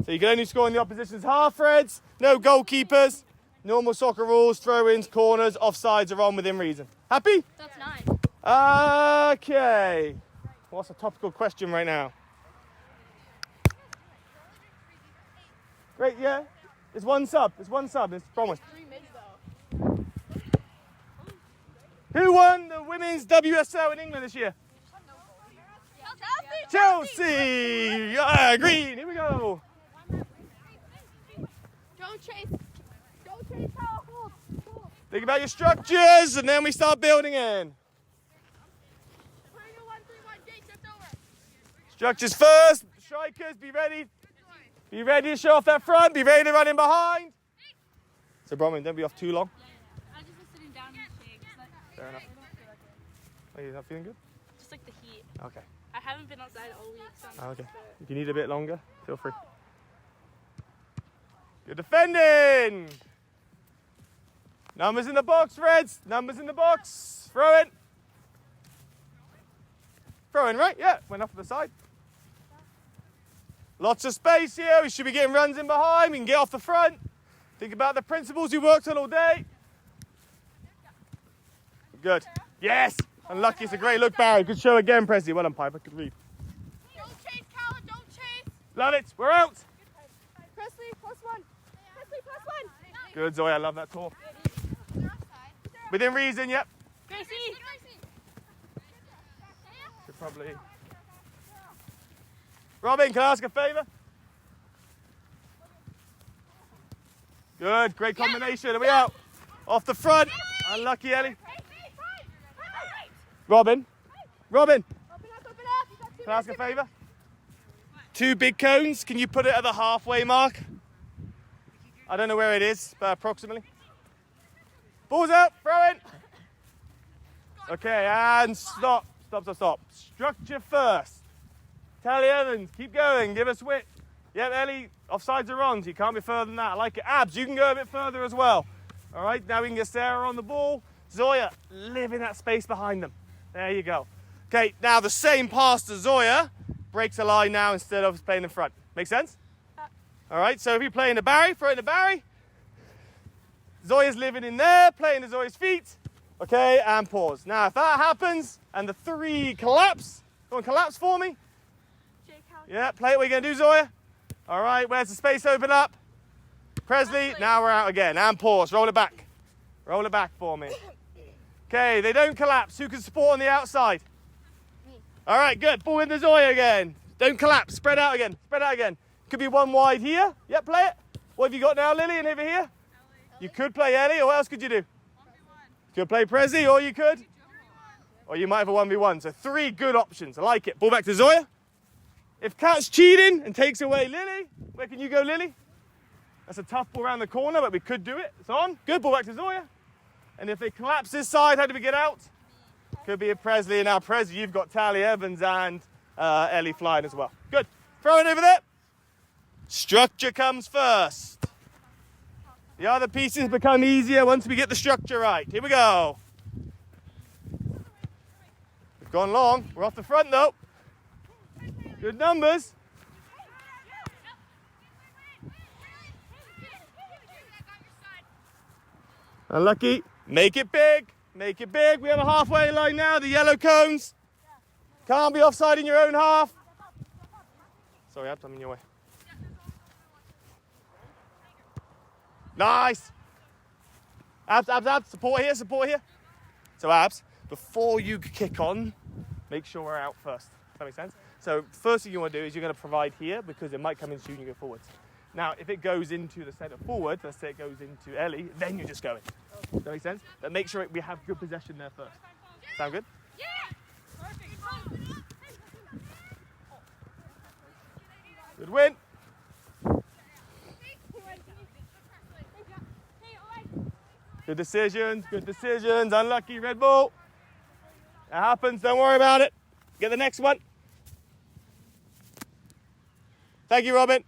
So you can only score in the opposition's half, Reds. No goalkeepers. Normal soccer rules, throw-ins, corners, offsides are on within reason. Happy? That's 9. Okay. What's a topical question right now? Great, yeah. It's 1 sub. It's 1 sub. It's promised. 3 mids though. Who won the women's WSL in England this year? Chelsea! Yeah, green. Here we go. Don't chase. Don't chase powerful. Think about your structures, and then we start building in. Playing a 1-3-1. Jake, shift over. Structures first. Strikers, be ready. Be ready to show off that front. Be ready to run in behind. So, Bronwyn, don't be off too long. I just was sitting down in the shade. Fair enough. Are you not feeling good? Just like the heat. Okay. I haven't been outside all week, so I'm Okay. If you need a bit longer, feel free. Good defending. Numbers in the box, Reds. Numbers in the box. Throw in. Throw in, right? Yeah, went off to the side. Lots of space here. We should be getting runs in behind. We can get off the front. Think about the principles we worked on all day. Good. Yes. Unlucky. It's a great look, Barry. Good show again, Presley. Well done, Piper. Good read. Don't chase, Colin. Don't chase. Love it. We're out. Presley, +1. Presley, +1. Good, Zoe. I love that talk. Within reason, yep. Gracie! Should probably. Robin, can I ask a favour? Good, great combination. Are we out? Off the front. Unlucky, Ellie. Robin. Robin, Open up. You got 2 can I ask a favour? 2 big cones. Can you put it at the halfway mark? I don't know where it is, but approximately. Balls out. Throw in. Okay, and stop. Stop. Structure first. Tally Evans, keep going. Give us width. Yep, Ellie, offsides are on, so you can't be further than that. I like it. Abs, you can go a bit further as well. All right, now we can get Sarah on the ball. Zoya, live in that space behind them. There you go. Okay, now the same pass to Zoya breaks a line now instead of playing in front. Make sense? All right, so if you play in the Barry, throw it in the Barry. Zoya's living in there, playing to Zoya's feet. Okay, and pause. Now, if that happens and the 3 collapse, go on, collapse for me. Yeah, play it. What are you going to do, Zoya? All right, where's the space open up? Presley, now we're out again. And pause. Roll it back. Roll it back for me. Okay, they don't collapse. Who can support on the outside? Me. All right, good. Ball into Zoya again. Don't collapse. Spread out again. Spread out again. Could be 1 wide here. Yep, play it. What have you got now, Lily, and over here? You could play Ellie, or what else could you do? You could play Presley, or you could? Or you might have a 1v1. So 3 good options. I like it. Ball back to Zoya. If Kat's cheating and takes away Lily, where can you go, Lily? That's a tough ball around the corner, but we could do it. It's on. Good. Ball back to Zoya. And if they collapse this side, how do we get out? Could be a Presley. And now Presley, you've got Tally Evans and Ellie flying as well. Good. Throw it over there. Structure comes first. The other pieces become easier once we get the structure right. Here we go. We've gone long. We're off the front though. Good numbers. Unlucky. Make it big. Make it big. We have a halfway line now. The yellow cones. Can't be offside in your own half. Sorry, Abs, I'm in your way. Nice. Abs, Abs, Abs. Support here, support here. So Abs, before you kick on, make sure we're out first. Does that make sense? So first thing you want to do is you're going to provide here because it might come into you and you go forwards. Now, if it goes into the centre forward, let's say it goes into Ellie, then you're just going. Does that make sense? But make sure we have good possession there first. Sound good? Yeah. Good win. Good decisions, good decisions. Unlucky, red ball. That happens, don't worry about it. Get the next one. Thank you, Robin.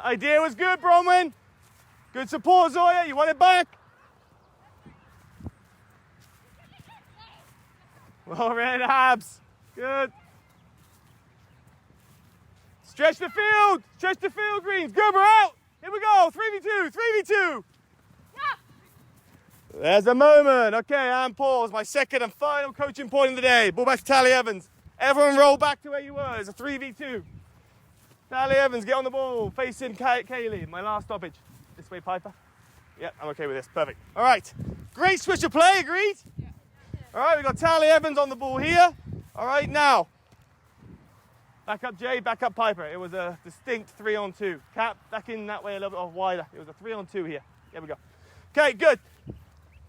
Idea was good, Bronwyn. Good support, Zoya. You want it back? Well read, Abs. Good. Stretch the field. Stretch the field, Greens. Good, we're out. Here we go. 3v2. 3v2. There's a moment. Okay, and pause. My second and final coaching point of the day. Ball back to Tally Evans. Everyone roll back to where you were. It's a 3v2. Tally Evans, get on the ball. Facing Kaylee. My last stoppage. This way, Piper. Yep, I'm okay with this. Perfect. All right. Great switch of play. Agreed? Yeah. All right, we've got Tally Evans on the ball here. All right, now. Back up, Jay. Back up, Piper. It was a distinct 3-on-2. Cap, back in that way a little bit wider. It was a 3-on-2 here. There we go. Okay, good.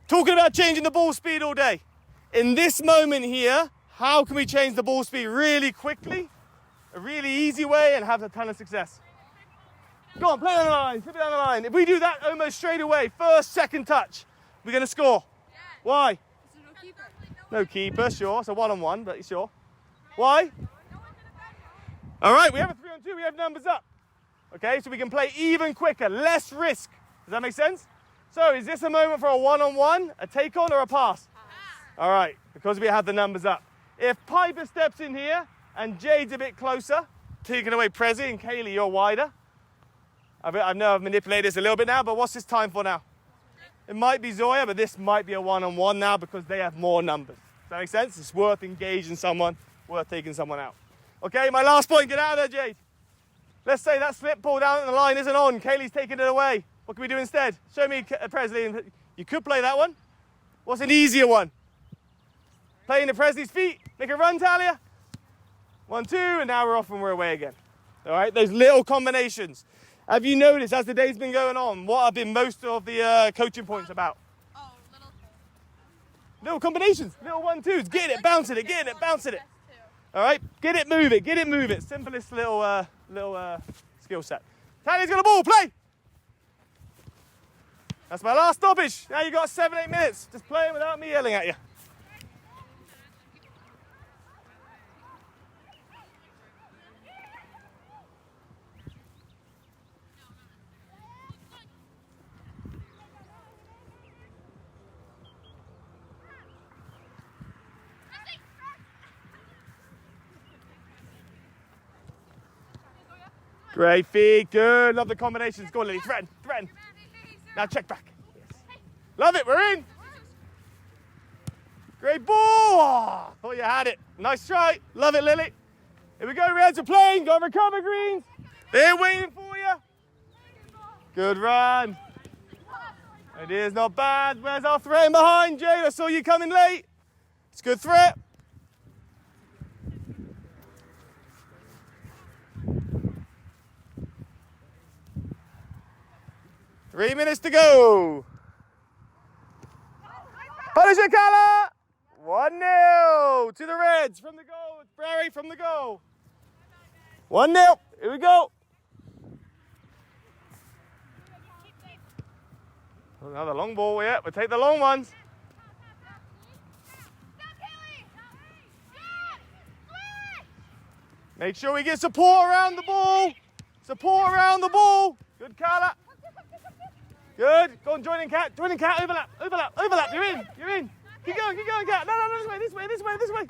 Talking about changing the ball speed all day. In this moment here, how can we change the ball speed really quickly? A really easy way and have a ton of success. Go on, play on the line, flip it down the line. If we do that almost straight away, first, second touch, we're going to score. Yeah. Why? No keeper. No keeper, sure. It's a one-on-one, but sure. Why? All right, we have a 3-on-2, we have numbers up. Okay, so we can play even quicker, less risk. Does that make sense? So is this a moment for a one-on-one, a take-on, or a pass? All right, because we have the numbers up. If Piper steps in here and Jade's a bit closer, taking away Prezi and Kaylee, you're wider. I know I've manipulated this a little bit now, but what's this time for now? It might be Zoya, but this might be a one-on-one now because they have more numbers. Does that make sense? It's worth engaging someone, worth taking someone out. Okay, my last point, get out of there, Jade. Let's say that slip ball down the line isn't on. Kaylee's taking it away. What can we do instead? Show me, Presley. You could play that one. What's an easier one? Playing the Presley's feet. Make a run, Talia. 1, 2, and now we're off and we're away again. All right, those little combinations. Have you noticed, as the day's been going on, what have been most of the coaching points about? Oh, little combinations, little 1-2s. Getting it, bouncing it, getting it, bouncing it. All right, get it, move it, get it, move it. Simplest little skill set. Talia's got a ball, play. That's my last stoppage. Now you got 7-8 minutes. Just playing without me yelling at you. Great feed, good. Love the combinations. Go on, Lily. Threaten, threaten. Now check back. Yes. Love it, we're in. Great ball. Oh, thought you had it. Nice try. Love it, Lily. Here we go, Reds are playing. Got to recover, Greens. They're waiting for you. Good run. Idea's not bad. Where's our threat in behind, Jade? I saw you coming late. It's a good threat. Three minutes to go. Punish it, Calla! 1-0 to the Reds from the goal. It's Barry from the goal. 1-0. Here we go. Another long ball. Yeah, we'll take the long ones. Make sure we get support around the ball. Support around the ball. Good, Carla. Good. Go on, join in, Cat. Join in, Cat. Overlap, overlap, overlap. You're in. You're in. Keep going, Cat. No, this way, this way, this way, this way.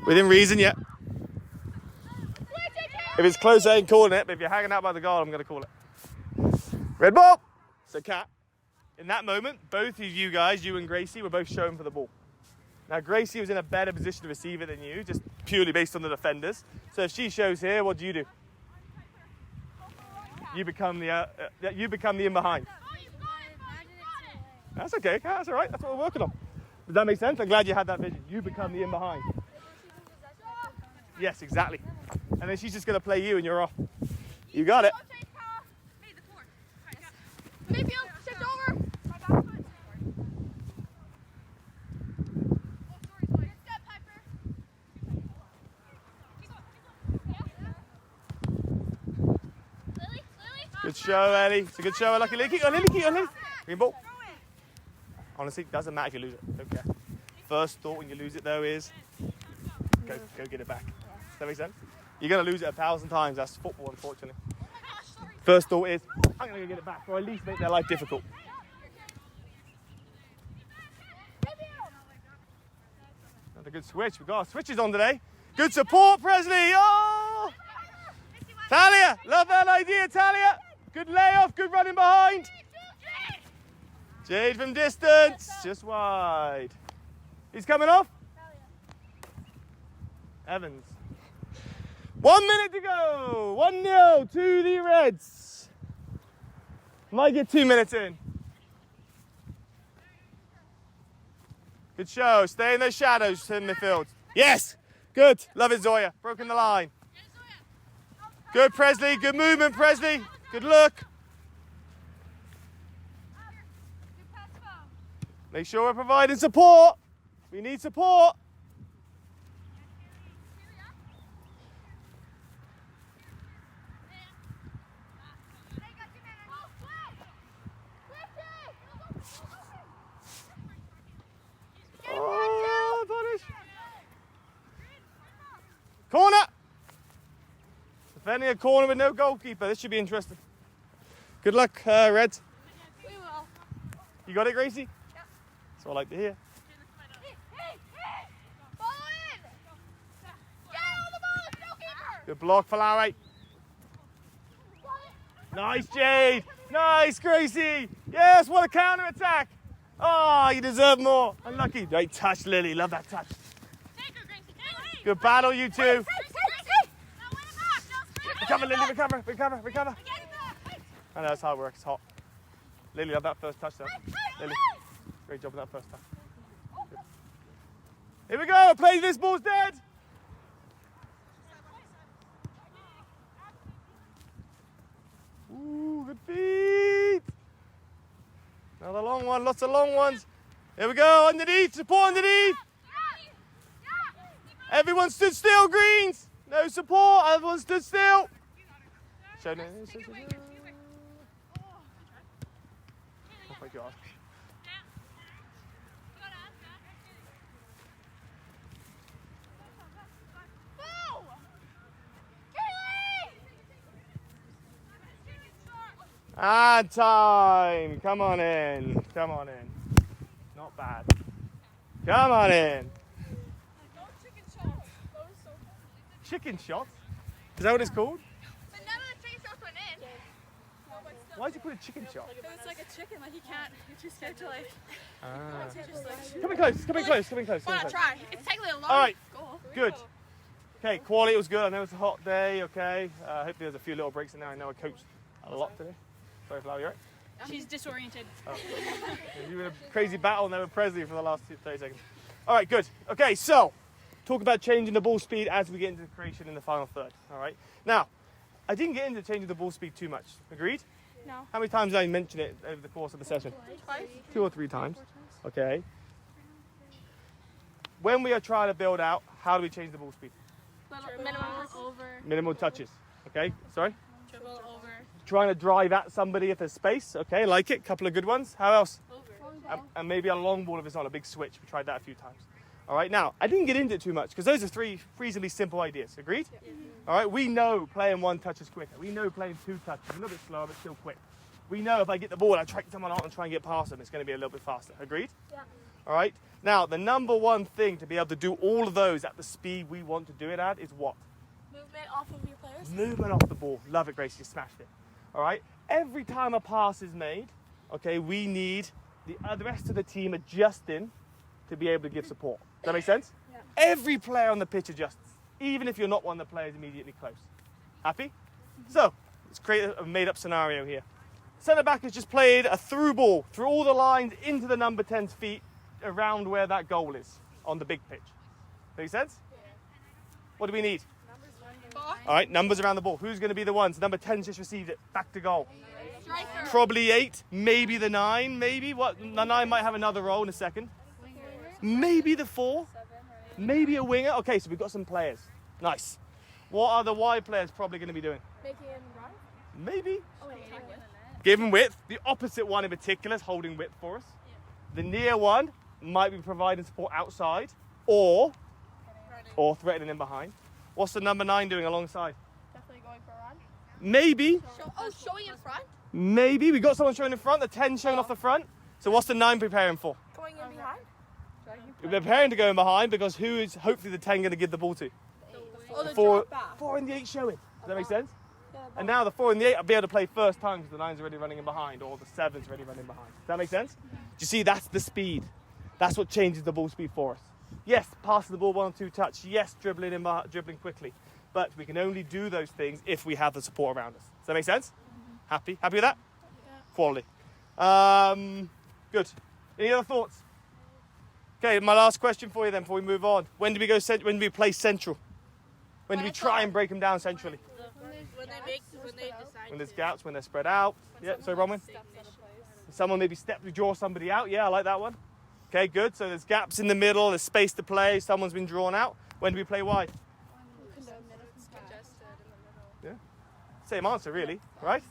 Within reason, yeah. If it's close, I ain't calling it, but if you're hanging out by the goal, I'm going to call it. Red ball. So, Cat, in that moment, both of you guys, you and Gracie, were both showing for the ball. Now, Gracie was in a better position to receive it than you, just purely based on the defenders. So, if she shows here, what do? You become the in behind. That's okay, Cat. That's all right. That's what we're working on. Does that make sense? I'm glad you had that vision. You become the in behind. Yes, exactly. And then she's just going to play you and you're off. You got it. Maybe I'll shift over. Good show, Ellie. It's a good show. Lucky Lily. Keep on, Lily. Keep on, Lily. Green ball. Honestly, it doesn't matter if you lose it. Don't care. First thought when you lose it, though, is go get it back. Does that make sense? You're going to lose it 1,000 times. That's football, unfortunately. First thought is, I'm going to go get it back, or at least make their life difficult. Another good switch. We've got switches on today. Good support, Presley. Oh! Talia, love that idea, Talia. Good layoff, good running behind. Jade from distance, just wide. He's coming off. Evans. 1 minute to go. 1-0 to the Reds. Might get 2 minutes in. Good show. Stay in those shadows in midfield. Yes. Good. Love it, Zoya. Broken the line. Good, Presley. Good movement, Presley. Good look. Make sure we're providing support. We need support. Oh, punish. Corner. Defending a corner with no goalkeeper. This should be interesting. Good luck, Reds. We will. You got it, Gracie? Yeah. That's what I like to hear. Ball in. Get on the ball, goalkeeper. Good block for Larry. Nice, Jade. Nice, Gracie. Yes, what a counter attack. Oh, you deserve more. Unlucky. Great touch, Lily. Love that touch. Good battle, you two. Recover, Lily. Recover, recover, recover. I know that's how it works. It's hot. Lily, love that first touch, though. Lily, great job on that first touch. Good. Here we go. Play this ball's dead. Ooh, good feet. Another long one, lots of long ones. Here we go, underneath, support underneath. Everyone stood still, Greens. No support, everyone stood still. Oh my God. And time. Come on in. Come on in. Not bad. Come on in. Chicken shots? Is that what it's called? But none of the chicken shots went in. Why'd you put a chicken shot? It's like a chicken, like you can't, you're too scared to like, just like. Come in close, come in close, come in close. Why not try? It's technically a long All right, goal. good. Okay, quality was good. I know it's a hot day, okay. Hopefully there's a few little breaks in there. I know I coached a lot today. Sorry, Flau, you all right? She's disoriented. Oh. You were in a crazy battle now with Presley for the last 30 seconds. All right, good. Okay, so talk about changing the ball speed as we get into the creation in the final third. All right. Now, I didn't get into changing the ball speed too much. Agreed? No. How many times did I mention it over the course of the session? Twice. 2 or 3 times. Okay. When we are trying to build out, how do we change the ball speed? Minimum over. Minimal touches. Okay. Sorry. Dribble over. Trying to drive at somebody if there's space. Okay, like it. Couple of good ones. How else? And maybe a long ball if it's on a big switch. We tried that a few times. All right, now, I didn't get into it too much because those are 3 reasonably simple ideas. Agreed? All right, we know playing 1 touch is quicker. We know playing 2 touches, a little bit slower, but still quick. We know if I get the ball, I track someone out and try and get past them, it's going to be a little bit faster. Agreed? Yeah. All right, now, the number one thing to be able to do all of those at the speed we want to do it at is what? Movement off of your players. Movement off the ball. Love it, Grace. You smashed it. All right, every time a pass is made, okay, we need the rest of the team adjusting to be able to give support. Does that make sense? Yeah. Every player on the pitch adjusts, even if you're not one of the players immediately close. Happy? So, let's create a made-up scenario here. Centre back has just played a through ball through all the lines into the number 10's feet around where that goal is on the big pitch. Make sense? Yeah. What do we need? All right, numbers around the ball. Who's going to be the ones? Number 10's just received it. Back to goal. Striker. Probably 8, maybe the 9, maybe. What? The 9 might have another role in a second. Maybe the 4. Maybe a winger. Okay, so we've got some players. Nice. What are the wide players probably going to be doing? Making him run? Maybe. Oh, wait, Give him width. The opposite one in particular is holding width for us. The near one might be providing support outside or threatening him behind. What's the number 9 doing alongside? Definitely going for a run. Maybe. Showing in front? Maybe. We got someone showing in front, the 10 showing off the front. So what's the 9 preparing for? Going in behind? We're preparing to go in behind because who is hopefully the 10 going to give the ball to? Oh, the 4 drop back. 4 and the 8 showing. Does that make sense? And now the 4 and the 8 will be able to play first time because the 9's already running in behind or the 7's already running behind. Does that make sense? Do you see that's the speed? That's what changes the ball speed for us. Yes, passing the ball 1 or 2 touch. Yes, dribbling quickly. But we can only do those things if we have the support around us. Does that make sense? Happy? Happy with that? Yeah. Quality. Good. Any other thoughts? Okay, my last question for you then before we move on. When do we go? When do we play central? When do we try and break them down centrally? When they decide. When there's gaps, when they're spread out. Yeah, so Bronwyn? Someone maybe draw somebody out. Yeah, I like that one. Okay, good. So there's gaps in the middle, there's space to play, someone's been drawn out. When do we play wide? Yeah. Same answer, really, right?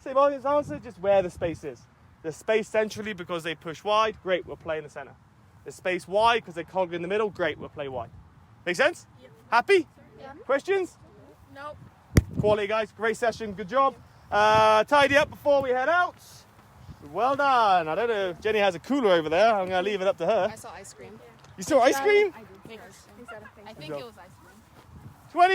Same answer, just where the space is. There's space centrally because they push wide. Great, we'll play in the center. There's space wide because they cog in the middle. Great, we'll play wide. Make sense? Yep. Happy? Yeah. Questions? Nope. Quality, guys. Great session. Good job. Tidy up before we head out. Well done. I don't know if Jenny has a cooler over there. I'm going to leave it up to her. I saw ice cream. You saw ice cream? I think it was ice cream.